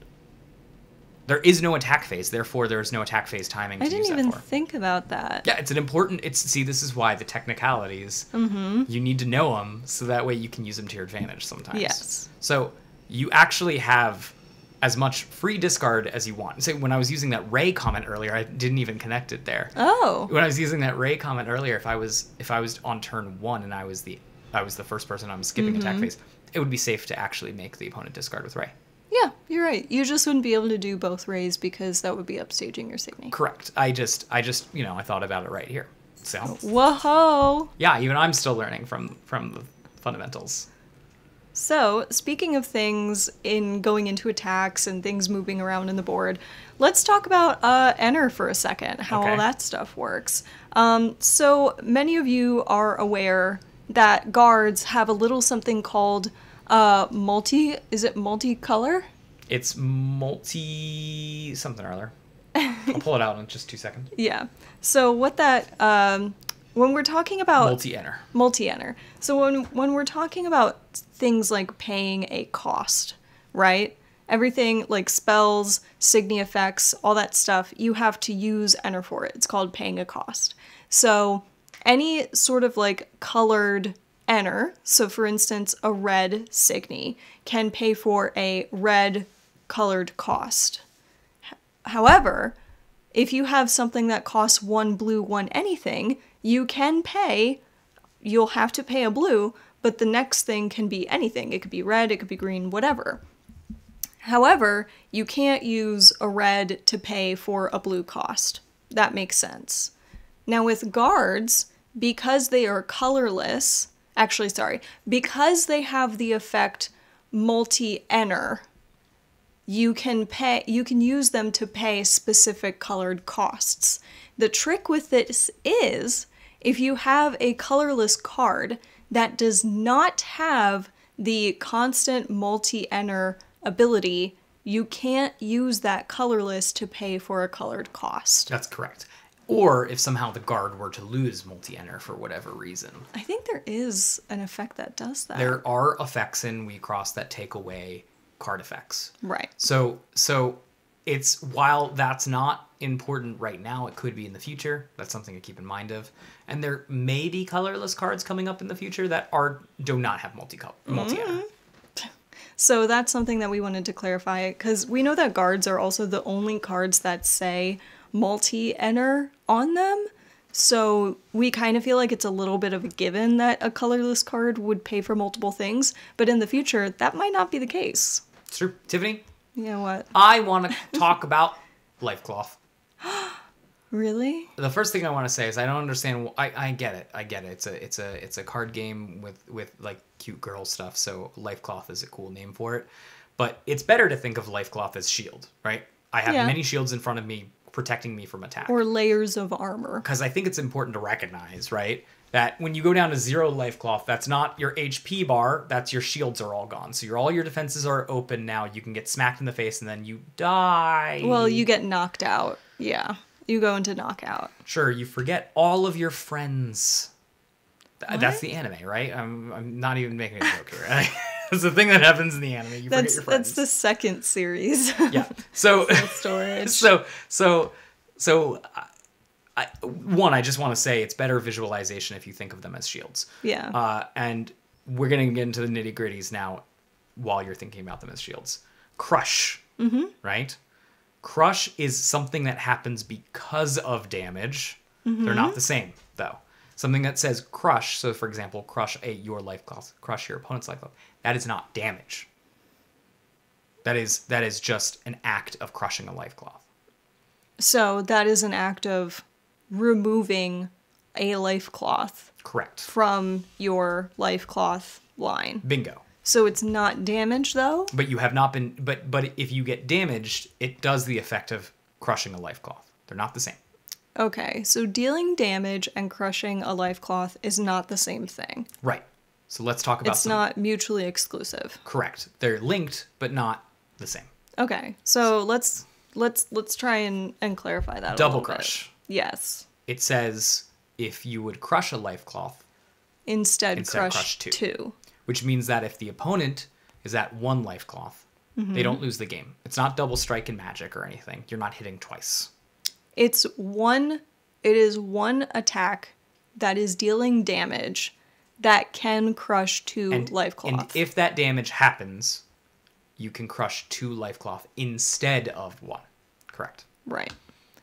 There is no attack phase, therefore there's no attack phase timing to use that for. I didn't even think about that. Yeah, it's an important... See, this is why the technicalities, you need to know them, so that way you can use them to your advantage sometimes. Yes. So you actually have as much free discard as you want. So when I was using that Ray comment earlier, I didn't even connect it there. Oh. When I was using that Ray comment earlier, if I was on turn 1 and I was the first person, I'm skipping attack phase, it would be safe to actually make the opponent discard with Ray. Yeah, you're right. You just wouldn't be able to do both Rays because that would be upstaging your Signy. Correct. I just I thought about it right here. So. Whoa. Yeah, even I'm still learning from the fundamentals. So, speaking of things in going into attacks and things moving around in the board, let's talk about Enter for a second, how all that stuff works. So, many of you are aware that guards have a little something called multicolor? It's multi something or other. I'll pull it out in just 2 seconds. Yeah. So what that when we're talking about multi-enter. So when we're talking about things like paying a cost, right? Everything like spells, Signy effects, all that stuff, you have to use Enter for it. It's called paying a cost. So any sort of like colored Enter, so for instance, a red Signy can pay for a red colored cost. However, if you have something that costs 1 blue, 1 anything, you can pay you'll have to pay a blue, but the next thing can be anything. It could be red, it could be green, whatever. However, you can't use a red to pay for a blue cost. That makes sense. Now with guards, because they are colorless, because they have the effect multi-enter, you can use them to pay specific colored costs. The trick with this is, if you have a colorless card that does not have the constant multi-enter ability, you can't use that colorless to pay for a colored cost. That's correct. Or if somehow the guard were to lose multi-enter for whatever reason. I think there is an effect that does that. There are effects in Wixoss that take away card effects. Right. So it's, while that's not important right now, it could be in the future. That's something to keep in mind of. And there may be colorless cards coming up in the future that do not have multi-enter. So that's something that we wanted to clarify, because we know that guards are also the only cards that say multi-enter on them. So we kind of feel like it's a little bit of a given that a colorless card would pay for multiple things. But in the future, that might not be the case. It's true. Tiffany? Yeah, what? I want to talk about Lifecloth. Really? The first thing I want to say is I don't understand. I get it. It's a card game with like cute girl stuff. So Lifecloth is a cool name for it. But it's better to think of Lifecloth as shield, right? I have many shields in front of me protecting me from attack. Or layers of armor. Because I think it's important to recognize, right, that when you go down to 0 Lifecloth, that's not your HP bar. That's your shields are all gone. So all your defenses are open now. You can get smacked in the face and then you die. Well, you get knocked out. Yeah. You go into knockout. Sure, you forget all of your friends. That's the anime, right? I'm not even making a joke here. It's the thing that happens in the anime. You forget your friends. That's the second series. Yeah. So storage. I just want to say it's better visualization if you think of them as shields. Yeah. And we're gonna get into the nitty gritties now, while you're thinking about them as shields. Crush. Mm-hmm. Right. Crush is something that happens because of damage. Mm-hmm. They're not the same, though. Something that says crush, so for example, crush your life cloth, crush your opponent's life cloth. That is not damage. That is just an act of crushing a life cloth. So that is an act of removing a life cloth. Correct. From your life cloth line. Bingo. So it's not damage, though? But you have not been... But if you get damaged, it does the effect of crushing a life cloth. They're not the same. Okay, so dealing damage and crushing a life cloth is not the same thing. Right. So let's talk about It's not mutually exclusive. Correct. They're linked, but not the same. Okay, so let's try and clarify that Double crush. Yes. It says if you would crush a life cloth... Instead crush two. Which means that if the opponent is at 1 life cloth, they don't lose the game. It's not double strike in Magic or anything. You're not hitting twice. It is one attack that is dealing damage that can crush 2 life cloth. And if that damage happens, you can crush 2 life cloth instead of 1. Correct. Right.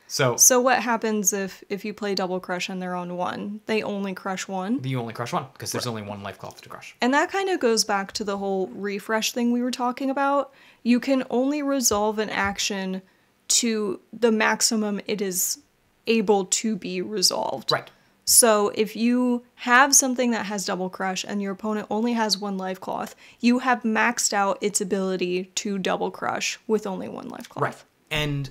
So what happens if you play double crush and they're on 1? They only crush 1? You only crush 1 because there's only 1 life cloth to crush. And that kind of goes back to the whole refresh thing we were talking about. You can only resolve an action to the maximum it is able to be resolved. Right. So if you have something that has double crush and your opponent only has 1 life cloth, you have maxed out its ability to double crush with only 1 life cloth. Right. And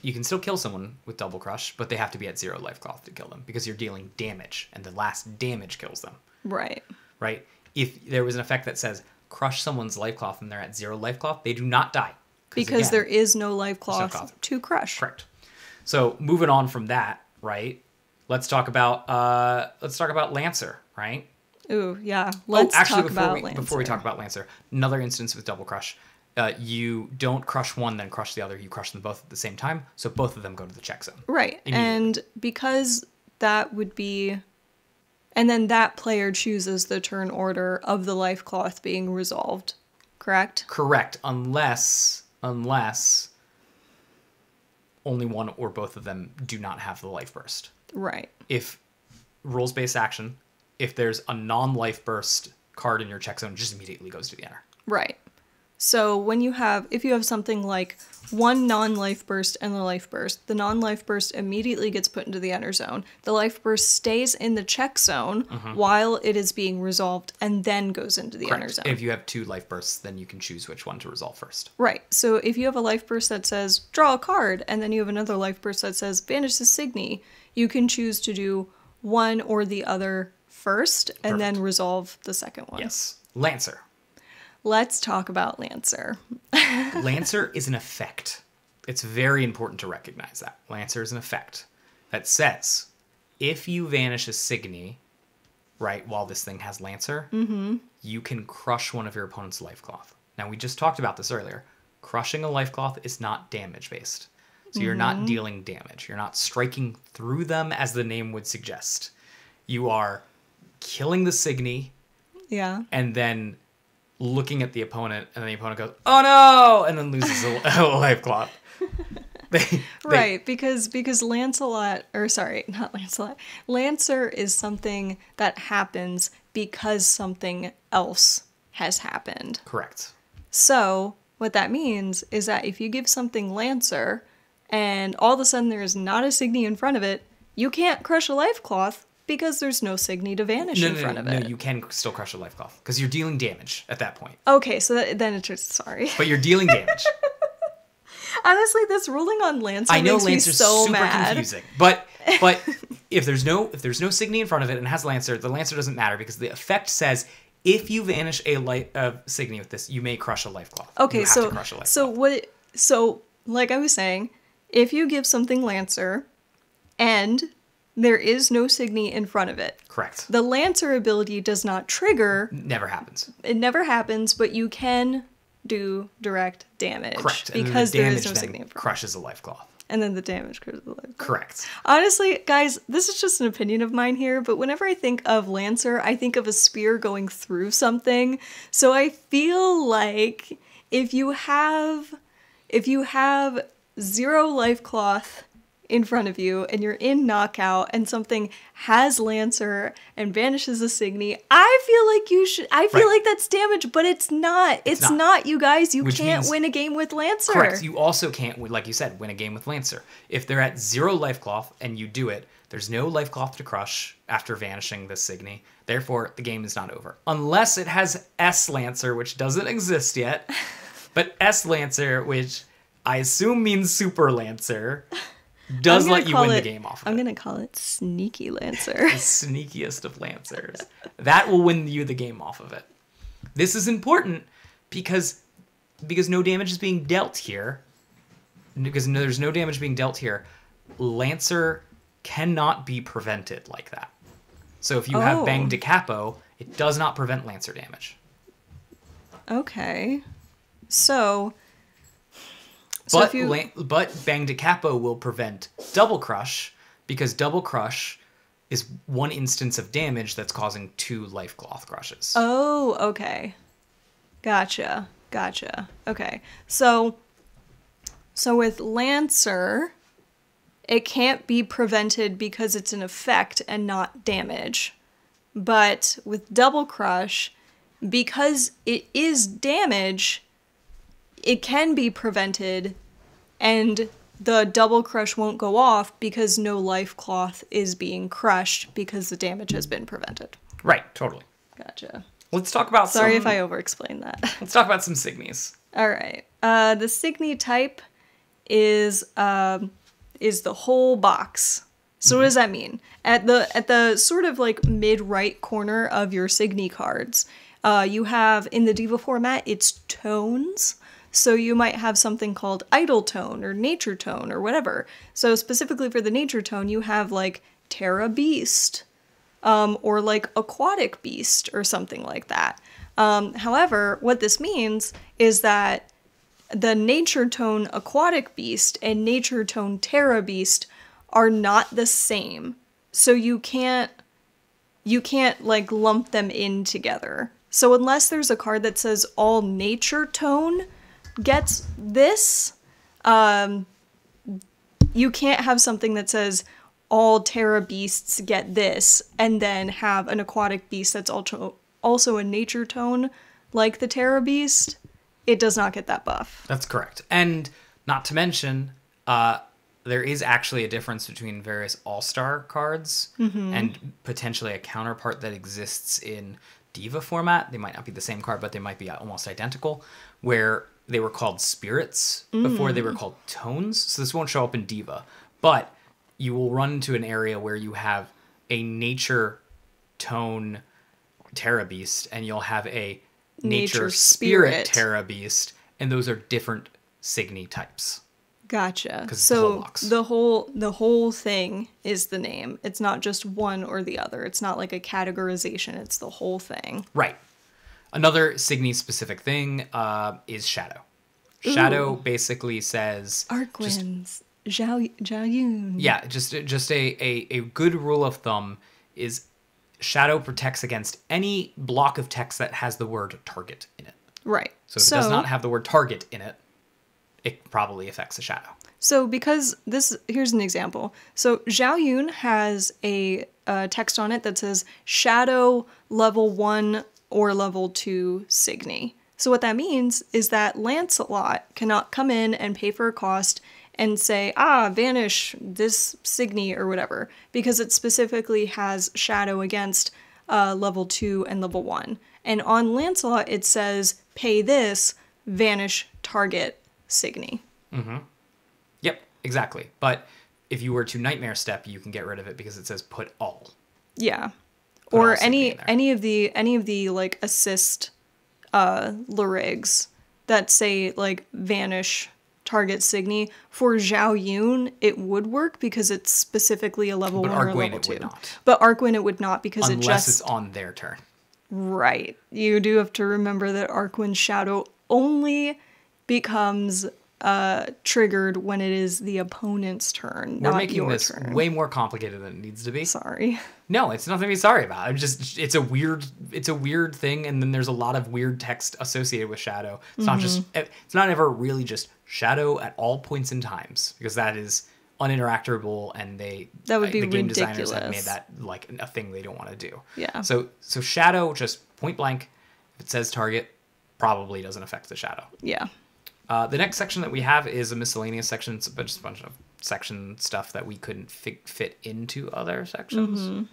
you can still kill someone with double crush, but they have to be at 0 life cloth to kill them because you're dealing damage and the last damage kills them. Right. Right. If there was an effect that says crush someone's life cloth and they're at 0 life cloth, they do not die. Because again, there is no life cloth to crush. Correct. So moving on from that, right? Let's talk about Lancer, right? Ooh, yeah. Let's talk about Lancer. Before we talk about Lancer, another instance with double crush. You don't crush one, then crush the other. You crush them both at the same time, so both of them go to the check zone. Right, and because that would be... And then that player chooses the turn order of the life cloth being resolved, correct? Correct, unless only one or both of them do not have the life burst. Right. If rules-based action, if there's a non-life burst card in your check zone, it just immediately goes to the enter. Right. So when if you have something like one non-life burst and the life burst, the non-life burst immediately gets put into the enter zone. The life burst stays in the check zone while it is being resolved and then goes into the enter zone. If you have 2 life bursts, then you can choose which one to resolve first. Right. So if you have a life burst that says draw a card, and then you have another life burst that says banish the Signy, you can choose to do one or the other first and then resolve the second one. Yes. Lancer. Let's talk about Lancer. Lancer is an effect. It's very important to recognize that. Lancer is an effect that says, if you vanish a Signy, right, while this thing has Lancer, you can crush one of your opponent's life cloth. Now, we just talked about this earlier. Crushing a life cloth is not damage-based. So you're not dealing damage. You're not striking through them, as the name would suggest. You are killing the Signy, and then looking at the opponent, and the opponent goes, "Oh no!" and then loses a life cloth. Right, because Lancelot, or sorry, not Lancelot, Lancer is something that happens because something else has happened. Correct. So what that means is that if you give something Lancer, and all of a sudden there is not a Signy in front of it, you can't crush a life cloth because there's no Signy to vanish in front of it. No, you can still crush a life cloth because you're dealing damage at that point. Okay, so then it's just, sorry. But you're dealing damage. Honestly, this ruling on Lancer makes me so super mad. Confusing. But if there's no Signy in front of it and it has Lancer, the Lancer doesn't matter because the effect says if you vanish a Signy with this, you may crush a life cloth. Okay, you have to crush a life cloth. So like I was saying, if you give something Lancer and there is no Signy in front of it. Correct. The Lancer ability does not trigger. Never happens. It never happens, but you can do direct damage. Correct. Because there is no Signy in front. Crushes a life cloth. And then the damage crushes the life cloth. Correct. Honestly, guys, this is just an opinion of mine here, but whenever I think of Lancer, I think of a spear going through something. So I feel like if you have 0 life cloth in front of you and you're in knockout and something has Lancer and vanishes a Signy, I feel like that's damage, but it's not. It's not, you guys. You can't win a game with Lancer. Correct. You also can't, like you said, win a game with Lancer. If they're at 0 life cloth and you do it, there's no life cloth to crush after vanishing the Signy. Therefore, the game is not over. Unless it has S Lancer, which doesn't exist yet. But S Lancer, which I assume means Super Lancer, does let you win the game off of it. I'm going to call it Sneaky Lancer. The sneakiest of Lancers. That will win you the game off of it. This is important because no damage is being dealt here. Because there's no damage being dealt here. Lancer cannot be prevented like that. So if you have Bang de Capo, it does not prevent Lancer damage. Okay. So but Bang de Capo will prevent Double Crush because Double Crush is one instance of damage that's causing 2 life cloth crushes. Oh, okay. Gotcha. Okay. So with Lancer, it can't be prevented because it's an effect and not damage. But with Double Crush, because it is damage, it can be prevented, and the Double Crush won't go off because no life cloth is being crushed because the damage has been prevented. Right, totally. Gotcha. Let's talk about Sorry if I over-explained that. Let's talk about some Signies. All right. The Signy type is the whole box. So what does that mean? At the sort of like mid-right corner of your Signy cards, you have, in the Diva format, it's tones. So you might have something called Idle Tone or Nature Tone or whatever. So specifically for the Nature Tone, you have like Terra Beast, or like Aquatic Beast or something like that. However, what this means is that the Nature Tone Aquatic Beast and Nature Tone Terra Beast are not the same. So you can't like lump them in together. So unless there's a card that says all Nature Tone gets this, you can't have something that says all Terra beasts get this, and then have an aquatic beast that's also a nature tone like the Terra beast, it does not get that buff. That's correct. And not to mention, there is actually a difference between various all-star cards and potentially a counterpart that exists in Diva format. They might not be the same card, but they might be almost identical, where they were called spirits before they were called tones. So this won't show up in Diva, but you will run into an area where you have a nature tone Terra Beast, and you'll have a nature spirit Terra Beast, and those are different Signy types. Gotcha. So the whole thing is the name. It's not just one or the other. It's not like a categorization. It's the whole thing. Right. Another Signy specific thing is Shadow. Shadow basically says Arquins, Zhao Yun. Yeah, just a good rule of thumb is Shadow protects against any block of text that has the word target in it. Right. So if it does not have the word target in it, it probably affects a Shadow. So because here's an example. So Zhao Yun has a text on it that says Shadow level 1 or level 2 Signy. So what that means is that Lancelot cannot come in and pay for a cost and say, vanish this Signy or whatever, because it specifically has Shadow against level 2 and level 1. And on Lancelot, it says, pay this, vanish target Signy. Yep, exactly. But if you were to Nightmare Step, you can get rid of it because it says put all. Yeah. Or any of the like assist lyrics that say like vanish target Signy. For Zhao Yun, it would work because it's specifically a level 1 or level 2. Would not. But Arquin it would not because unless it's on their turn. Right. You do have to remember that Arquin's Shadow only becomes triggered when it is the opponent's turn, not your turn. We're making this way more complicated than it needs to be. Sorry. No, it's nothing to be sorry about. It's a weird thing, and then there's a lot of weird text associated with Shadow. It's not ever really just Shadow at all points in times, because that is uninteractable, and the game designers have made that like a thing they don't want to do. Yeah. So Shadow, just point blank, if it says target, probably doesn't affect the Shadow. Yeah. The next section that we have is a miscellaneous section. It's just a bunch of section stuff that we couldn't fit into other sections.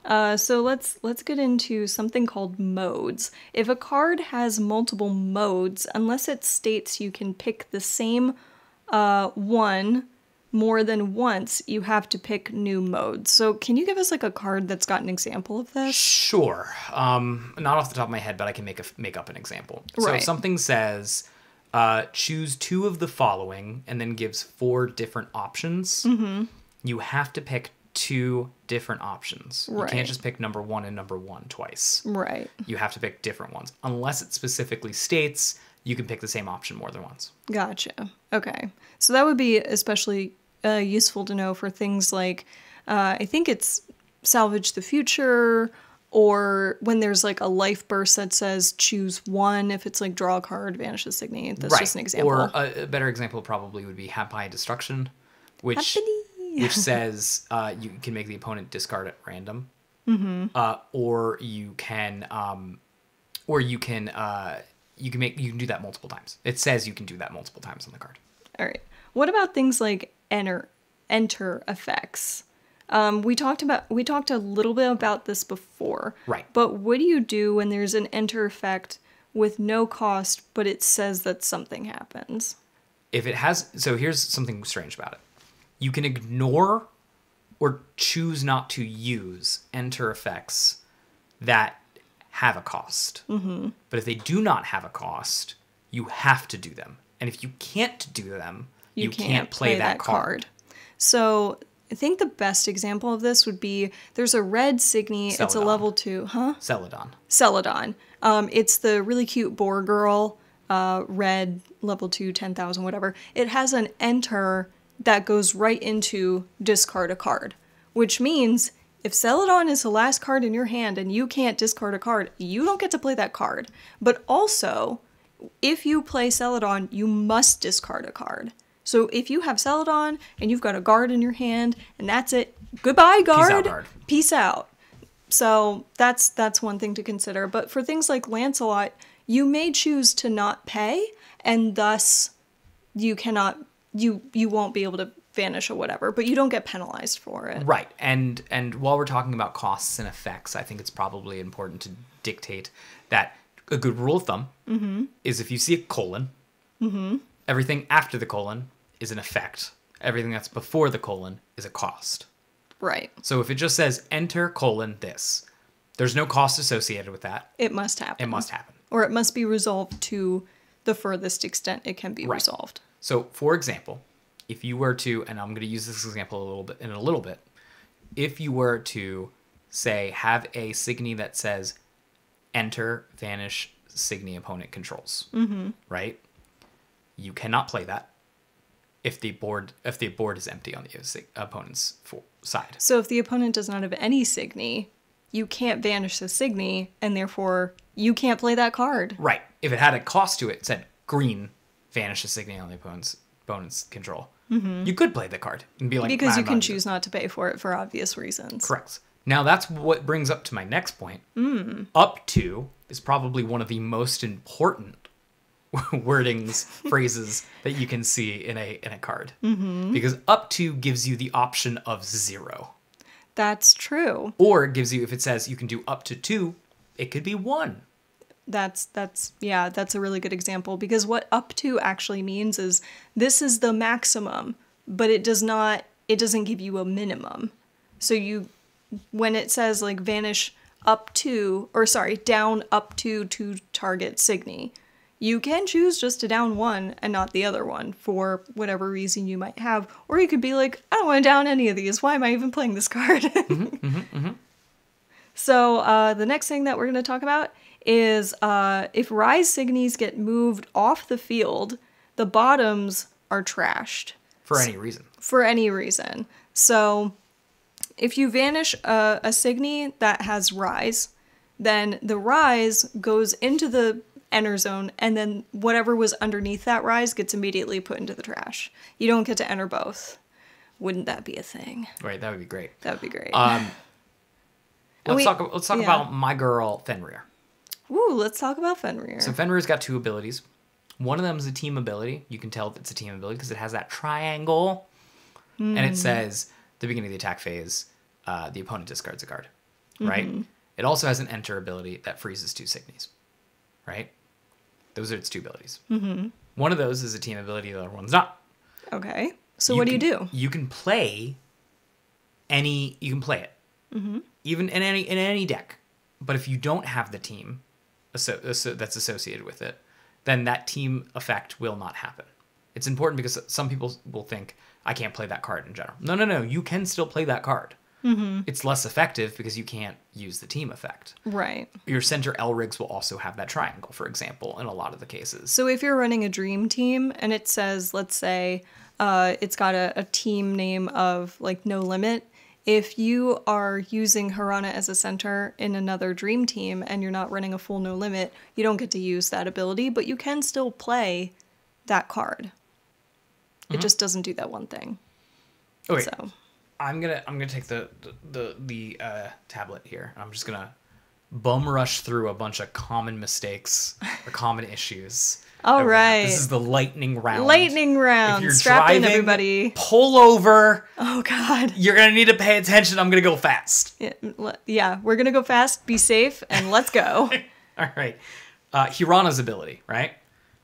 So let's get into something called modes. If a card has multiple modes, unless it states you can pick the same one more than once, you have to pick new modes. So can you give us like a card that's got an example of this? Sure. Not off the top of my head, but I can make up an example. Right. So if something says choose 2 of the following and then gives 4 different options, you have to pick 2 different options. Right. You can't just pick number 1 and number 1 twice. Right. You have to pick different ones. Unless it specifically states you can pick the same option more than once. Gotcha. Okay. So that would be especially useful to know for things like, I think it's Salvage the Future, or when there's like a life burst that says choose 1, if it's like draw a card, vanish the Signy. That's just an example. Or a better example probably would be Happy Destruction, which says you can make the opponent discard at random, or you can do that multiple times. It says you can do that multiple times on the card. All right. What about things like enter effects? We talked a little bit about this before. Right. But what do you do when there's an enter effect with no cost, but it says that something happens? So here's something strange about it. You can ignore or choose not to use enter effects that have a cost. But if they do not have a cost, you have to do them. And if you can't do them, you can't play that card. So I think the best example of this would be there's a red Signy. Celadon. It's a level 2, Celadon. It's the really cute boar girl, red, level 2, 10,000, whatever. It has an enter that goes right into discard a card, which means if Celadon is the last card in your hand and you can't discard a card, you don't get to play that card. But also, if you play Celadon, you must discard a card. So if you have Celadon and you've got a guard in your hand and that's it, goodbye guard. Peace out, guard. Peace out. So that's one thing to consider. But for things like Lancelot, you may choose to not pay, and thus you won't be able to vanish or whatever, but you don't get penalized for it. Right. And while we're talking about costs and effects, I think it's probably important to dictate that a good rule of thumb is if you see a colon, everything after the colon is an effect. Everything that's before the colon is a cost. Right. So if it just says enter colon this, there's no cost associated with that. It must happen. It must happen. Or it must be resolved to the furthest extent it can be resolved. So, for example, if you were to, and I'm going to use this example in a little bit, if you were to, say, have a Signy that says enter, vanish, Signy opponent controls, right? You cannot play that if the board is empty on the opponent's side. So if the opponent does not have any Signy, you can't vanish the Signy, and therefore you can't play that card. Right. If it had a cost to it, said green, vanish a Signy on the opponent's control. You could play the card and be like, because you can choose not to pay for it for obvious reasons. Correct. Now that's what brings up to my next point. Up to is probably one of the most important wordings, phrases that you can see in a card. Because up to gives you the option of 0. That's true. Or it gives you, if it says you can do up to 2, it could be 1. That's a really good example, because what up to actually means is this is the maximum, but it doesn't give you a minimum. So when it says like vanish down up to target Signy, you can choose just to down one and not the other one for whatever reason you might have. Or you could be like, I don't want to down any of these. Why am I even playing this card? So the next thing that we're going to talk about is if Rise Signies get moved off the field, the bottoms are trashed. For any reason. For any reason. So if you vanish a Signy that has Rise, then the Rise goes into the enter zone, and then whatever was underneath that Rise gets immediately put into the trash. You don't get to enter both. Wouldn't that be a thing? Right, that would be great. That would be great. Let's talk about my girl Fenrir. Ooh, let's talk about Fenrir. So Fenrir's got 2 abilities. One of them is a team ability. You can tell if it's a team ability because it has that triangle. And it says, at the beginning of the attack phase, the opponent discards a card. Right? It also has an enter ability that freezes 2 Signies. Right? Those are its 2 abilities. One of those is a team ability, the other one's not. Okay. So what do you do? You can play it. Even in any deck. But if you don't have the team that's associated with it, then that team effect will not happen. It's important because some people will think, I can't play that card in general. No. You can still play that card. It's less effective because you can't use the team effect. Right. Your center L-rigs will also have that triangle, for example, in a lot of the cases. So if you're running a dream team and it says, let's say, it's got a team name of like No Limit, if you are using Harana as a center in another dream team and you're not running a full No Limit, you don't get to use that ability, but you can still play that card. It just doesn't do that one thing. Okay. So I'm gonna take the tablet here. I'm just gonna bum rush through a bunch of common mistakes or common issues. All right. This is the lightning round. Lightning round. If you're Strap driving, in, everybody. Pull over. Oh, God. You're going to need to pay attention. I'm going to go fast. Yeah, we're going to go fast, be safe, and let's go. All right. Hirana's ability, right?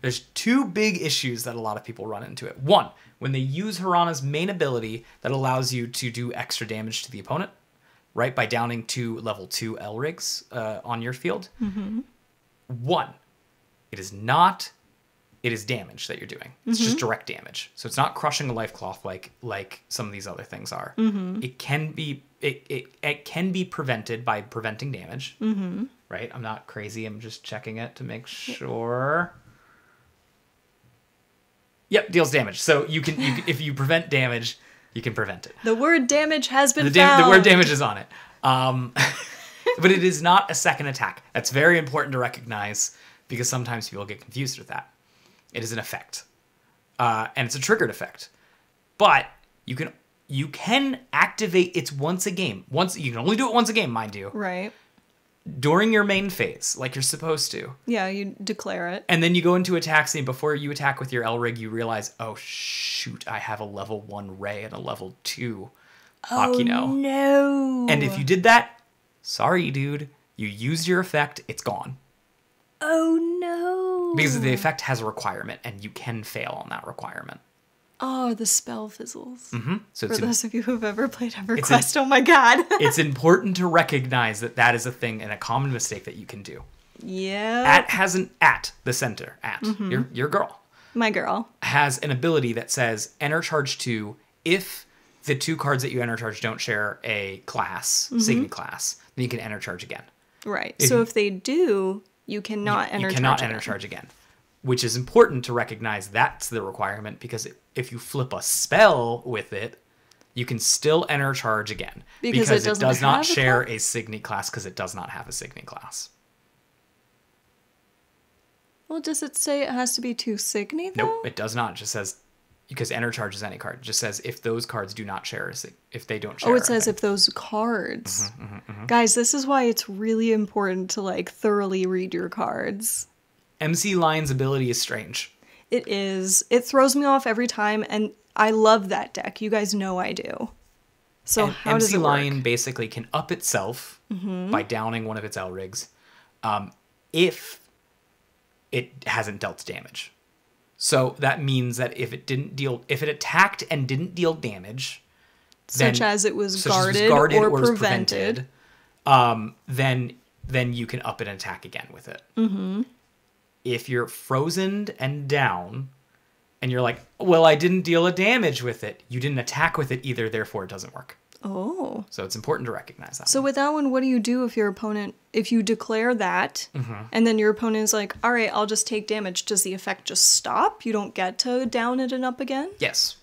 There's 2 big issues that a lot of people run into it. One, when they use Hirana's main ability that allows you to do extra damage to the opponent, right, by downing 2 level 2 L-rigs on your field. One, it is damage that you're doing. It's just direct damage. So it's not crushing a life cloth like some of these other things are. It can be prevented by preventing damage. Right? I'm not crazy. I'm just checking it to make sure. Yep, deals damage. So you can if you prevent damage, you can prevent it. The word damage has been found. The word damage is on it. But it is not a second attack. That's very important to recognize because sometimes people get confused with that. It is an effect. and it's a triggered effect. But you can activate it once a game. You can only do it once a game, mind you. Right. During your main phase, like you're supposed to. Yeah, you declare it. And then you go into attack scene. Before you attack with your L-Rig, you realize, oh, shoot, I have a level 1 Ray and a level 2 Akino. Oh, no. And if you did that, sorry, dude. You used your effect, it's gone. Oh, no. Because the effect has a requirement, and you can fail on that requirement. Oh, the spell fizzles. Mm-hmm. So For those of you who've ever played EverQuest, oh my god. It's important to recognize that that is a thing and a common mistake that you can do. Yeah. The center, your girl. My girl. Has an ability that says enter charge 2 if the 2 cards that you enter charge don't share a class, Signy class, then you can enter charge again. Right. If they do, you cannot enter charge again. You cannot enter charge again. Which is important to recognize that's the requirement, because if you flip a spell with it, you can still enter charge again. Because it does not share a Signy class, because it does not have a Signy class. Well, does it say it has to be 2 Signy, though? Nope, it does not. It just says, because enter charge is any card. It just says if those cards do not share if they don't share. Oh, it says if those cards. Guys, this is why it's really important to like thoroughly read your cards. MC Lion's ability is strange. It is. It throws me off every time, and I love that deck. You guys know I do. So and how does it work? MC Lion basically can up itself by downing one of its L-rigs if it hasn't dealt damage. So that means that if it attacked and didn't deal damage, such as it was guarded or prevented, then you can up and attack again with it. Mm-hmm. If you're frozen and down, and you're like, well, I didn't deal a damage with it, you didn't attack with it either, therefore it doesn't work. Oh. So it's important to recognize that. So with that one, what do you do if you declare that, and then your opponent is like, all right, I'll just take damage. Does the effect just stop? You don't get to down it and up again? Yes.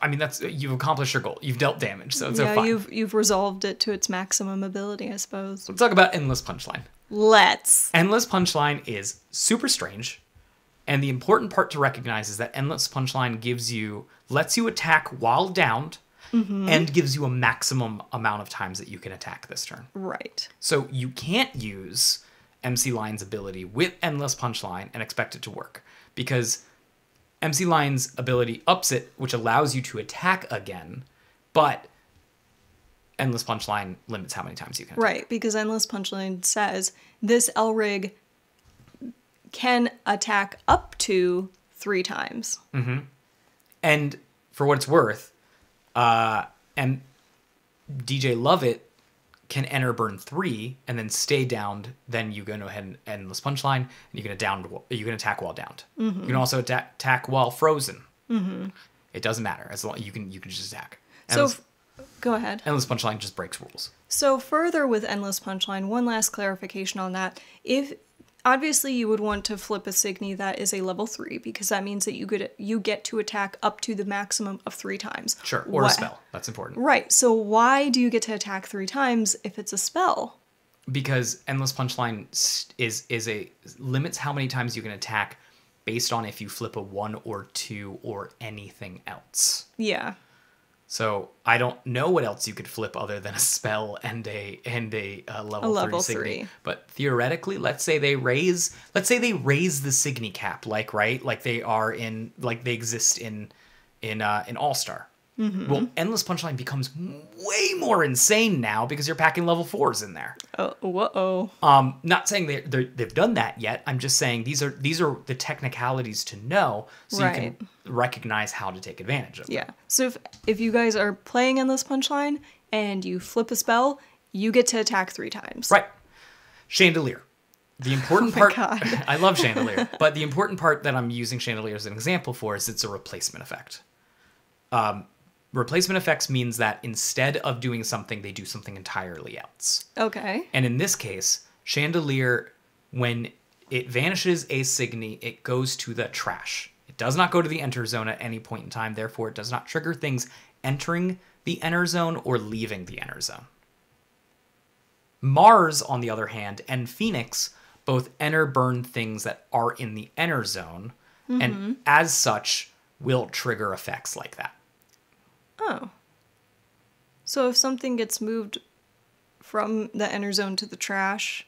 I mean, you've accomplished your goal. You've dealt damage, so it's fine. You've resolved it to its maximum ability, I suppose. Let's talk about Endless Punchline. Let's. Endless Punchline is super strange, and the important part to recognize is that Endless Punchline lets you attack while downed, and gives you a maximum amount of times that you can attack this turn. Right. So you can't use MC Lion's ability with Endless Punchline and expect it to work, because MC Lion's ability ups it, which allows you to attack again, but Endless Punchline limits how many times you can attack. Right, because Endless Punchline says this L-rig can attack up to 3 times. Mm-hmm. And for what it's worth, and DJ Lovett can enter burn 3 and then stay downed. Then you go ahead and Endless Punchline, and you can attack while downed. Mm-hmm. You can also attack while frozen. Mm-hmm. It doesn't matter, as long you can just attack. Go ahead. Endless Punchline just breaks rules. So further with Endless Punchline, one last clarification on that. Obviously you would want to flip a Signy that is a level 3, because that means that you get to attack up to the maximum of 3 times. Sure, or a spell. That's important. Right. So why do you get to attack 3 times if it's a spell? Because Endless Punchline limits how many times you can attack based on if you flip a 1 or 2 or anything else. Yeah. So I don't know what else you could flip other than a spell and a level 3 Signy. But theoretically, let's say they raise the Signy cap, like they exist in All-Star. Mm-hmm. Well, Endless Punchline becomes way more insane now because you're packing level 4s in there. Not saying they've done that yet. I'm just saying these are the technicalities to know, so you can recognize how to take advantage of them. Yeah. So if you guys are playing Endless Punchline and you flip a spell, you get to attack 3 times. Right. Chandelier. The important part. I love Chandelier, but the important part that I'm using Chandelier as an example for is it's a replacement effect. Replacement effects means that instead of doing something, they do something entirely else. Okay. And in this case, Chandelier, when it vanishes a Signy, it goes to the trash. It does not go to the enter zone at any point in time. Therefore, it does not trigger things entering the enter zone or leaving the enter zone. Mars, on the other hand, and Phoenix both enter burn things that are in the enter zone. and as such will trigger effects like that. Oh. So if something gets moved from the enter zone to the trash,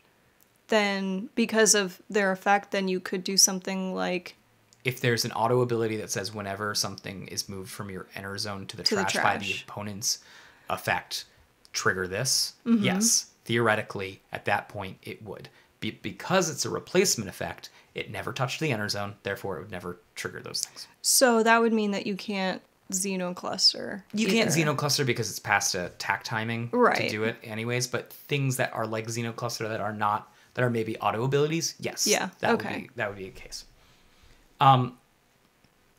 then because of their effect, then you could do something like... If there's an auto ability that says whenever something is moved from your enter zone to the trash by the opponent's effect, trigger this, yes, theoretically, at that point, it would. Because it's a replacement effect, it never touched the enter zone, therefore it would never trigger those things. So that would mean that you can't Xenocluster. You can't Xenocluster because it's past a tack timing to do it anyways, but things that are like Xenocluster that are not, that are maybe auto abilities, yes. Yeah, that would be a case.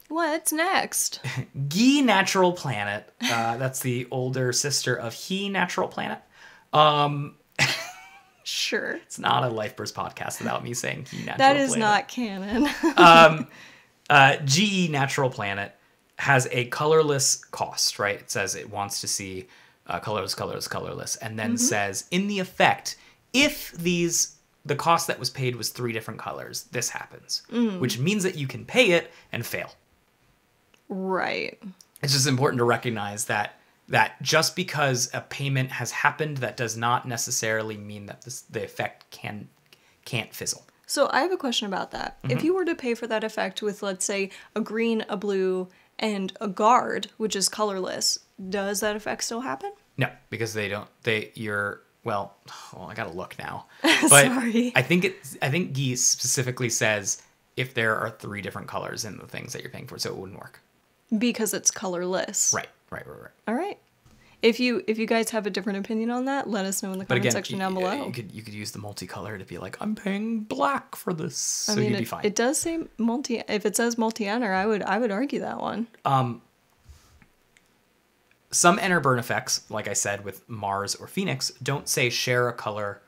What's next? Gi Natural Planet. That's the older sister of He Natural Planet. Sure. It's not a Lifeburst podcast without me saying He Natural Planet. That is not canon. GE Natural Planet has a colorless cost, right? It says it wants to see colorless, colorless, colorless, and then says in the effect, if the cost that was paid was 3 different colors, this happens, which means that you can pay it and fail. Right. It's just important to recognize that just because a payment has happened, that does not necessarily mean that the effect can't fizzle. So I have a question about that. If you were to pay for that effect with, let's say, a green, a blue, and a guard, which is colorless, does that effect still happen? No, because I gotta look now. But Sorry. I think Geese specifically says if there are 3 different colors in the things that you're paying for, so it wouldn't work. Because it's colorless. Right. All right. If you guys have a different opinion on that, let us know in the comment section down below. You could use the multicolor to be like, I'm paying black for this, so you'd be fine. It does say multi. If it says multi-enter, I would argue that one. Some enter burn effects, like I said with Mars or Phoenix, don't say share a color.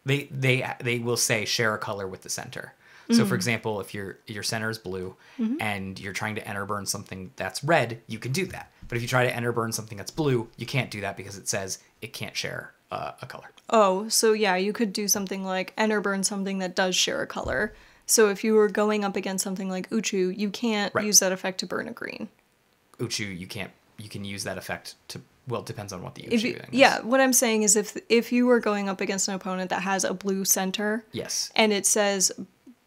They will say share a color with the center. So for example, if your center is blue and you're trying to enter burn something that's red, you can do that. But if you try to enter burn something that's blue, you can't do that because it says it can't share a color. Oh, so yeah, you could do something like enter burn something that does share a color. So if you were going up against something like Uchu, you can't use that effect to burn a green. Uchu, you can't. You can use that effect to. Well, it depends on what the Uchu thing is. Yeah, what I'm saying is if you were going up against an opponent that has a blue center, yes, and it says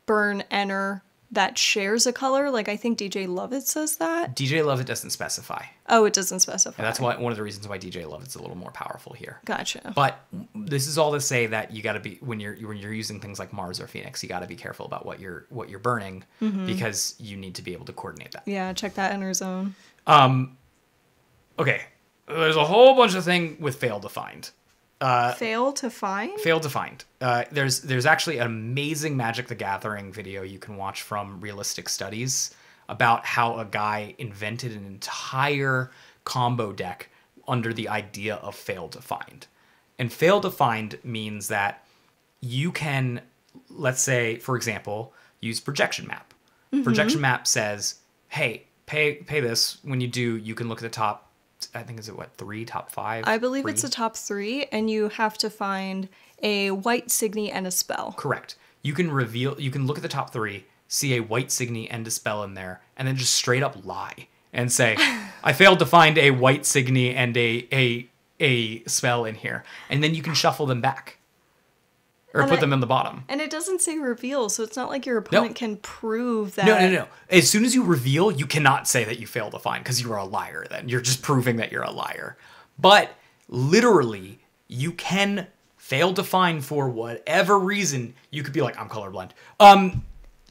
burn enter that shares a color, like I think DJ Lovett says that. DJ Lovett doesn't specify. Oh, it doesn't specify. And that's one of the reasons why DJ Lovett's a little more powerful here. Gotcha. But this is all to say that you got to be when you're using things like Mars or Phoenix, you got to be careful about what you're burning because you need to be able to coordinate that. Yeah, check that enter zone. Okay, there's a whole bunch of things with fail to find. Fail to find? Fail to find. There's actually an amazing Magic the Gathering video you can watch from Realistic Studies about how a guy invented an entire combo deck under the idea of fail to find. And fail to find means that you can, let's say, for example, use projection map. Projection map says, hey, pay this. When you do, you can look at the top, I think, is it what, 3, top 5? I believe 3? it's the top 3, and you have to find a white signy and a spell. Correct. You can look at the top 3, see a white signy and a spell in there, and then just straight up lie and say, I failed to find a white signy and a spell in here. And then you can shuffle them back. Or put them in the bottom. And it doesn't say reveal, so it's not like your opponent can prove that. No. As soon as you reveal, you cannot say that you failed to find because you are a liar then. You're just proving that you're a liar. But literally, you can fail to find for whatever reason. You could be like, I'm colorblind.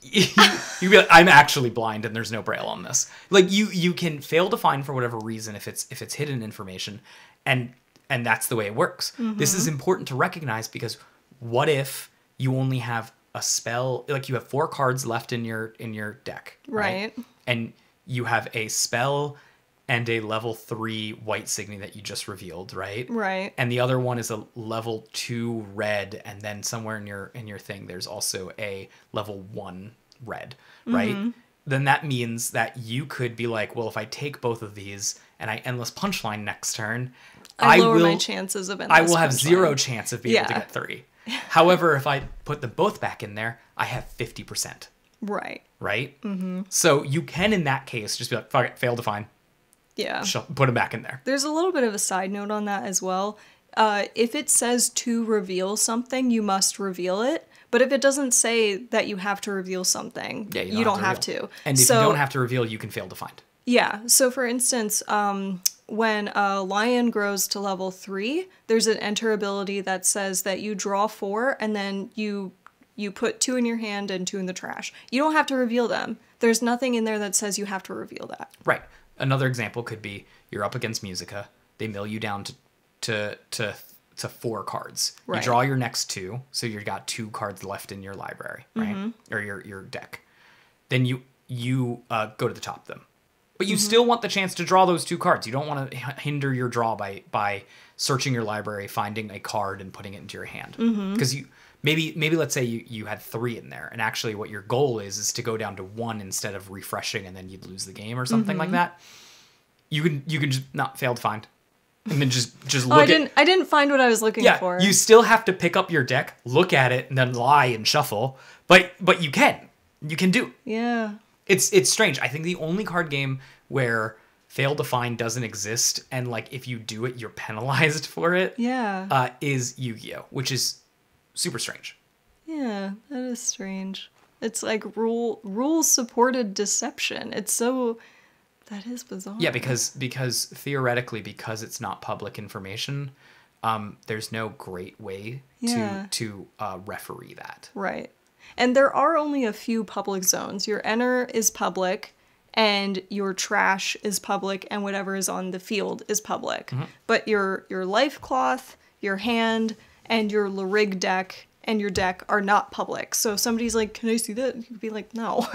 You'd be like, I'm actually blind and there's no braille on this. Like you can fail to find for whatever reason if it's hidden information, and that's the way it works. This is important to recognize because what if you only have a spell, like you have 4 cards left in your deck, right? And you have a spell and a level 3 white signy that you just revealed, right? Right. And the other one is a level 2 red, and then somewhere in your thing there's also a level 1 red, right? Then that means that you could be like, well, if I take both of these and I endless punchline next turn, I lower my chances of endless I will have punchline. 0 chance of being able to get 3. However, if I put them both back in there, I have 50%. Right. Right? Mm-hmm. So you can, in that case, just be like, fuck it, fail to find. Yeah. Put them back in there. There's a little bit of a side note on that as well. If it says to reveal something, you must reveal it. But if it doesn't say that you have to reveal something, you don't have to. And if you don't have to reveal, you can fail to find. Yeah. So for instance, when a lion grows to level 3, there's an enter ability that says that you draw 4 and then you put 2 in your hand and 2 in the trash. You don't have to reveal them. There's nothing in there that says you have to reveal that. Right. Another example could be you're up against Musica. They mill you down to 4 cards. Right. You draw your next 2, so you've got 2 cards left in your library, right? Or your deck. Then you go to the top of them. But you still want the chance to draw those 2 cards. You don't want to hinder your draw by searching your library, finding a card, and putting it into your hand. Because maybe let's say you had 3 in there, and actually what your goal is to go down to 1 instead of refreshing, and then you'd lose the game or something like that. You can just not fail to find, and then just look. I didn't find what I was looking for. You still have to pick up your deck, look at it, and then lie and shuffle. But you can do. Yeah. It's strange. I think the only card game where fail to find doesn't exist, and like if you do it, you're penalized for it. Yeah. Is Yu-Gi-Oh, which is super strange. Yeah, that is strange. It's like rule supported deception. That is bizarre. Yeah, because theoretically, because it's not public information, there's no great way to referee that. Right. And there are only a few public zones. Your enter is public, and your trash is public, and whatever is on the field is public. But your life cloth, your hand, and your Larig deck and your deck are not public. So if somebody's like, "Can I see that?" You'd be like, "No."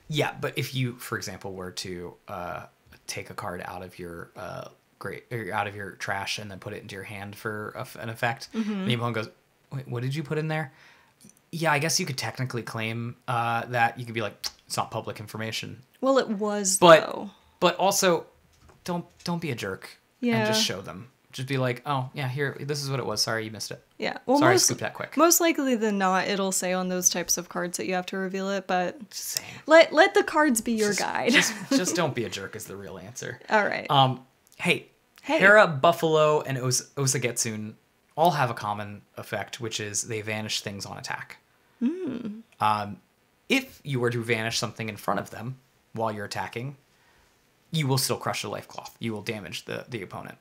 Yeah, but if you, for example, were to take a card out of your out of your trash and then put it into your hand for an effect, and anyone goes, "Wait, what did you put in there?" Yeah, I guess you could technically claim that. You could be like, it's not public information. Well, it was, though. But also, don't be a jerk. Yeah. And just show them. Just be like, oh, yeah, here, this is what it was. Sorry, you missed it. Yeah. Well, sorry I scooped that quick. Most likely than not, it'll say on those types of cards that you have to reveal it, but same. Let the cards be your guide. just don't be a jerk is the real answer. All right. Hey. Hera, Buffalo, and Osagetsune all have a common effect, which is they vanish things on attack. If you were to vanish something in front of them while you're attacking, you will still crush the life cloth. You will damage the opponent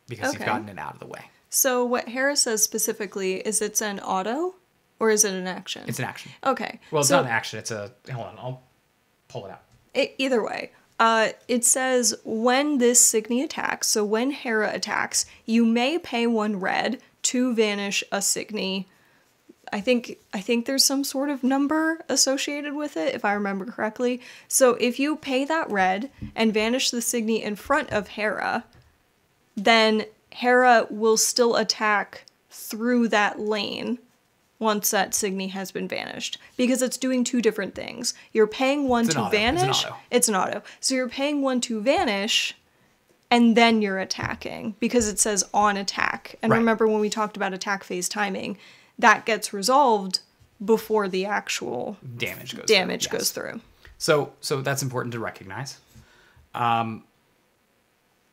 because you've gotten it out of the way. So what Hera says specifically is it's an auto, or is it an action? It's an action. Okay. Well, it's not an action. It's a... Hold on. I'll pull it out. Either way. It says when this Signy attacks, so when Hera attacks, you may pay 1 red to vanish a Signy. I think there's some sort of number associated with it, if I remember correctly. So if you pay that red and vanish the Signy in front of Hera, then Hera will still attack through that lane once that Signy has been vanished. Because it's doing 2 different things. You're paying 1 to vanish. It's an auto. So you're paying 1 to vanish, and then you're attacking. Because it says on attack. And remember when we talked about attack phase timing, that gets resolved before the actual damage goes through. So that's important to recognize.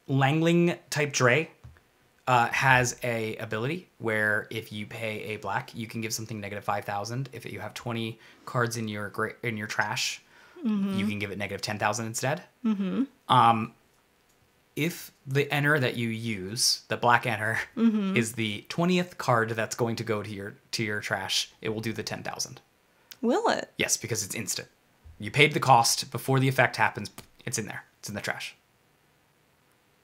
Langling type Dre has a ability where if you pay a black, you can give something negative 5,000. If you have 20 cards in your trash, you can give it negative 10,000 instead. If the enter that you use, the black enter, is the 20th card that's going to go to your trash, it will do the 10,000. Will it? Yes, because it's instant. You paid the cost before the effect happens. It's in there. It's in the trash.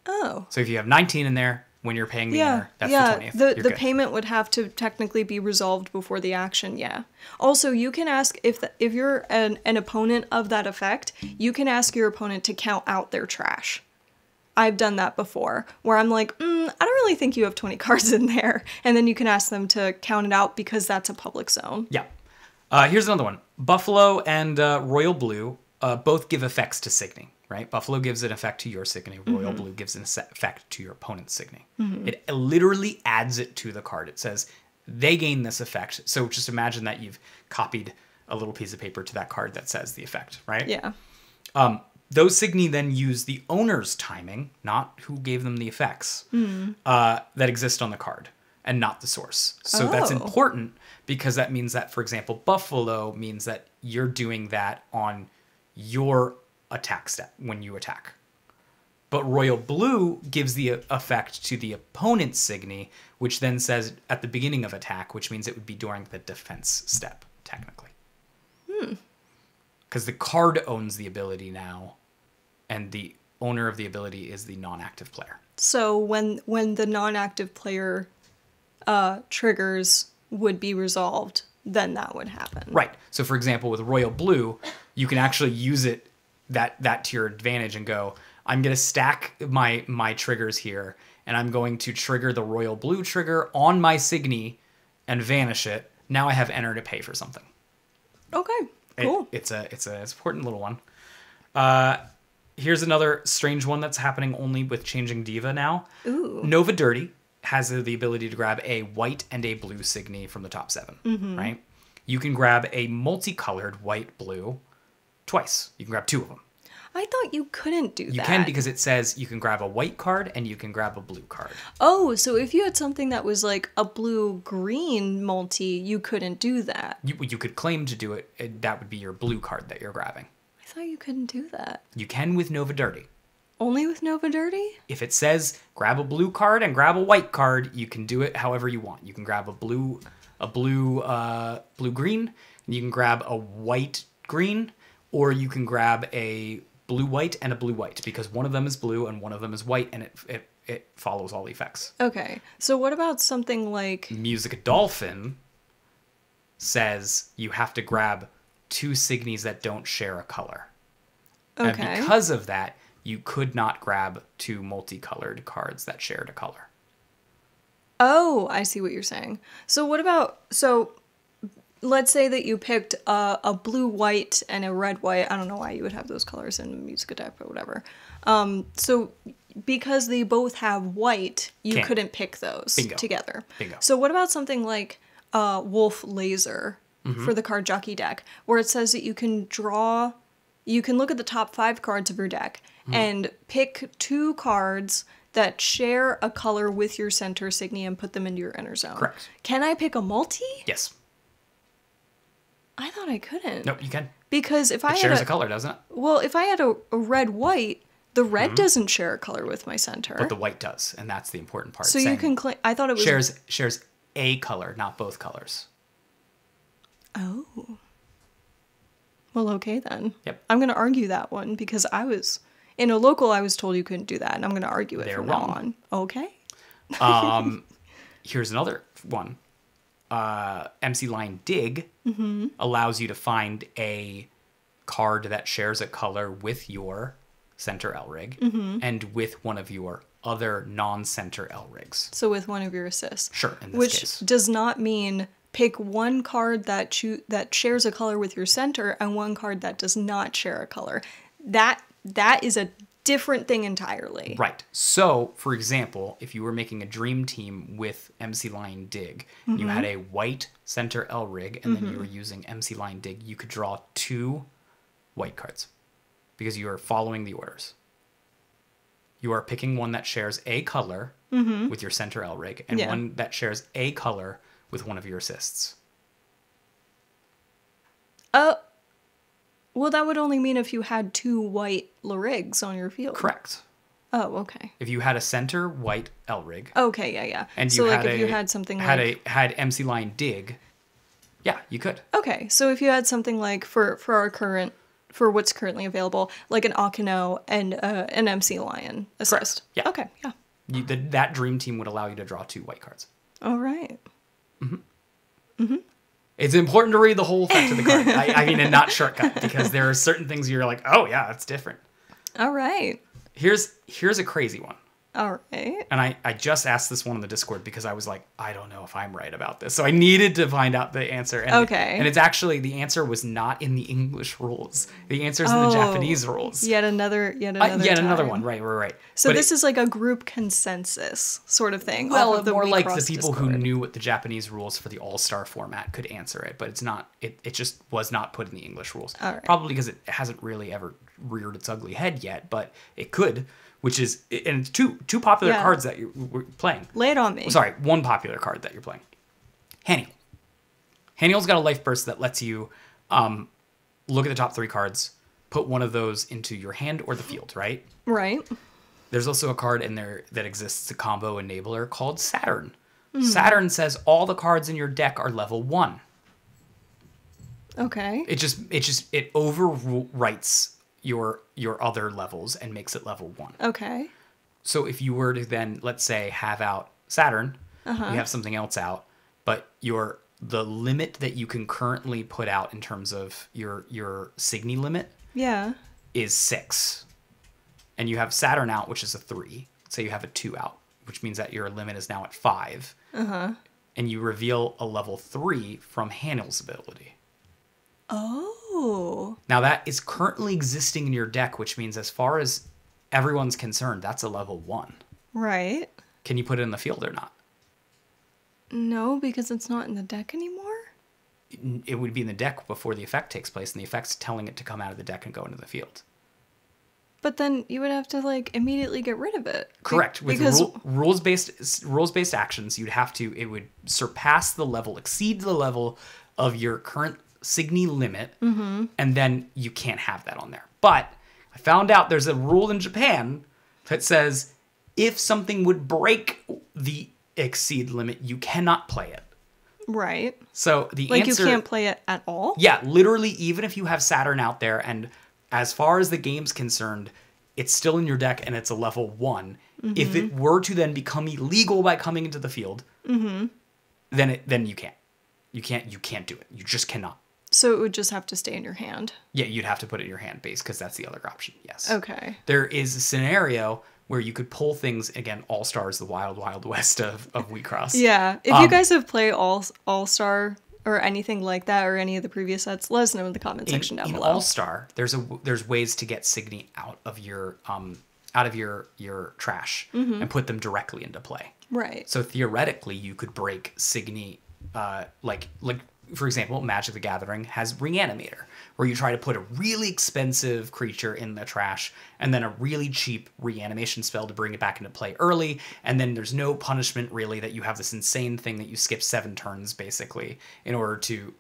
Oh. So if you have 19 in there, when you're paying the enter, that's the 20th. The payment would have to technically be resolved before the action, yeah. Also, you can ask, if you're an opponent of that effect, you can ask your opponent to count out their trash. I've done that before, where I'm like, I don't really think you have 20 cards in there. And then you can ask them to count it out because that's a public zone. Yeah. Here's another one. Buffalo and Royal Blue both give effects to Signy, right? Buffalo gives an effect to your Signy. Royal Blue gives an effect to your opponent's Signy. It literally adds it to the card. It says, they gain this effect. So just imagine that you've copied a little piece of paper to that card that says the effect, right? Yeah. Those signy then use the owner's timing, not who gave them the effects, that exist on the card, and not the source. So that's important because that means that, for example, Buffalo means that you're doing that on your attack step when you attack. But Royal Blue gives the effect to the opponent's signy, which then says at the beginning of attack, which means it would be during the defense step, technically. Because the card owns the ability now, and the owner of the ability is the non-active player. So when the non-active player triggers would be resolved, then that would happen. Right. So for example, with Royal Blue, you can actually use it that to your advantage and go, I'm going to stack my triggers here, and I'm going to trigger the Royal Blue trigger on my signy and vanish it. Now I have enter to pay for something. Okay. Cool. It's an important little one. Here's another strange one that's happening only with changing Diva now. Ooh. Nova Dirty has the ability to grab a white and a blue signy from the top 7, right? You can grab a multicolored white-blue twice. You can grab 2 of them. I thought you couldn't do that. You can because it says you can grab a white card and you can grab a blue card. Oh, so if you had something that was like a blue-green multi, you couldn't do that. You could claim to do it. That would be your blue card that you're grabbing. I thought you couldn't do that. You can with Nova Dirty. Only with Nova Dirty? If it says grab a blue card and grab a white card, you can do it however you want. You can grab a blue green, and you can grab a white green, or you can grab a blue white and a blue white, because one of them is blue and one of them is white, and it follows all the effects. Okay, so what about something like Music Dolphin says you have to grab 2 signies that don't share a color. Okay. And because of that, you could not grab 2 multicolored cards that shared a color. Oh, I see what you're saying. So what about, so let's say that you picked a blue-white and a red-white. I don't know why you would have those colors in Music Deck, but whatever. So because they both have white, you couldn't pick those together. Bingo. So what about something like Wolf Laser for the card jockey deck, where it says that you can look at the top 5 cards of your deck and pick 2 cards that share a color with your center signy and put them into your inner zone. Correct. Can I pick a multi? Yes. I thought I couldn't. Nope, you can. Because if I shares a color, doesn't it? Well, if I had a red-white, the red doesn't share a color with my center. But the white does, and that's the important part. So you can claim. I thought it was shares a color, not both colors. Oh. Well, okay then. Yep. I'm going to argue that one because in a local I was told you couldn't do that, and I'm going to argue it from now on. Okay. Here's another one. MC Line Dig allows you to find a card that shares a color with your center Elrig and with one of your other non-center Elrigs. So with one of your assists. Sure, in this case. Which does not mean pick one card that shares a color with your center and one card that does not share a color. That is a different thing entirely. Right. So, for example, if you were making a dream team with MC Line Dig, you had a white center Elrig, and then you were using MC Line Dig, you could draw 2 white cards because you are following the orders. You are picking one that shares a color with your center Elrig and one that shares a color with one of your assists. Well, that would only mean if you had 2 white Larigs on your field. Correct. Oh, okay. If you had a center white Elrig. Okay, yeah. And so you like if you had something had MC Line Dig, yeah, you could. Okay, so if you had something like for what's currently available, like an Akino and an MC Lion assist. Correct. Yeah. Okay, yeah. That dream team would allow you to draw 2 white cards. All right. It's important to read the whole effect of the card. I mean, and not shortcut, because there are certain things you're like, oh yeah, that's different. All right. Here's a crazy one. All right. And I just asked this one on the Discord because I was like, I don't know if I'm right about this. So I needed to find out the answer. And okay. And it's actually, the answer was not in the English rules. The answer is in the Japanese rules. Yet another one. Right. So but this is like a group consensus sort of thing. Well, more like the people Discord. Who knew what the Japanese rules for the All-Star format could answer it. But it's not, it just was not put in the English rules. All right. Probably because it hasn't really ever reared its ugly head yet, but it could. Which is, and it's two popular cards that you're playing. Lay it on me. Sorry, one popular card that you're playing. Haniel. Haniel's got a life burst that lets you look at the top 3 cards, put one of those into your hand or the field, right? Right. There's also a card in there that exists, a combo enabler called Saturn. Saturn says all the cards in your deck are level 1. Okay. It overwrites your other levels and makes it level 1. Okay. So if you were to then, let's say, have out Saturn, you have something else out, but the limit that you can currently put out in terms of your Signy limit is 6. And you have Saturn out, which is a 3. So you have a 2 out, which means that your limit is now at 5. And you reveal a level 3 from Haniel's ability. Oh. Now that is currently existing in your deck, which means as far as everyone's concerned, that's a level 1. Right. Can you put it in the field or not? No, because it's not in the deck anymore. It would be in the deck before the effect takes place, and the effect's telling it to come out of the deck and go into the field. But then you would have to immediately get rid of it. Correct. With rules-based actions, it would surpass the level, exceed the level of your current Signy limit, and then you can't have that on there. But I found out there's a rule in Japan that says if something would break the exceed limit, you cannot play it. Right. So the answer... you can't play it at all? Yeah, literally, even if you have Saturn out there, and as far as the game's concerned, it's still in your deck and it's a level 1. If it were to then become illegal by coming into the field, then you can't. You can't do it. You just cannot. So it would just have to stay in your hand? Yeah, you'd have to put it in your hand base because that's the other option, yes. Okay. There is a scenario where you could pull things, again, All-Stars, the wild, wild west of Wixoss. Yeah. If you guys have played All-Star or anything like that or any of the previous sets, let us know in the comment section down below. In All-Star, there's ways to get Signy out of your trash and put them directly into play. Right. So theoretically, you could break Signy, like for example, Magic the Gathering has Reanimator, where you try to put a really expensive creature in the trash and then a really cheap reanimation spell to bring it back into play early, and then there's no punishment really, that you have this insane thing that you skip 7 turns basically in order to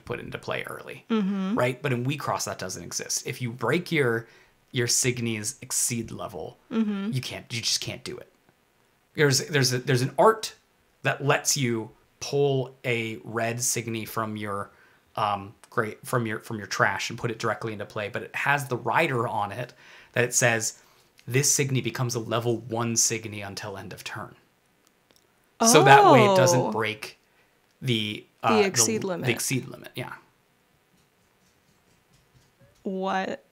put it into play early, right? But in Wixoss that doesn't exist. If you break your Signy's exceed level, you just can't do it. There's an art that lets you pull a red Signy from your from your trash and put it directly into play, but it has the rider on it that it says this Signy becomes a level 1 Signy until end of turn. So that way it doesn't break the exceed limit. The exceed limit, yeah. What?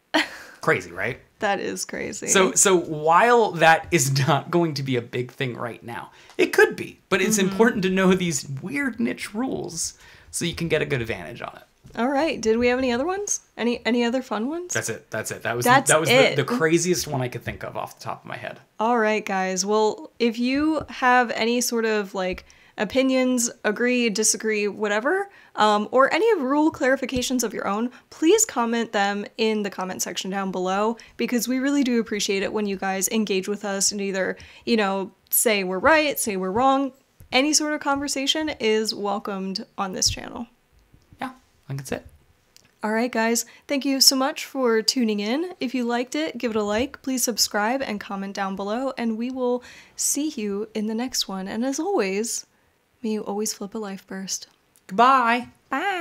Crazy, right? That is crazy. So while that is not going to be a big thing right now, it could be, but it's important to know these weird niche rules so you can get a good advantage on it. All right. Did we have any other ones? Any other fun ones? That's it. That was the craziest one I could think of off the top of my head. All right, guys. Well, if you have any sort of opinions, agree, disagree, whatever, or any of rule clarifications of your own, please comment them in the comment section down below, because we really do appreciate it when you guys engage with us and either, say we're right, say we're wrong. Any sort of conversation is welcomed on this channel. Yeah, I think that's it. All right, guys. Thank you so much for tuning in. If you liked it, give it a like. Please subscribe and comment down below, and we will see you in the next one. And as always, may you always flip a life burst. Goodbye. Bye.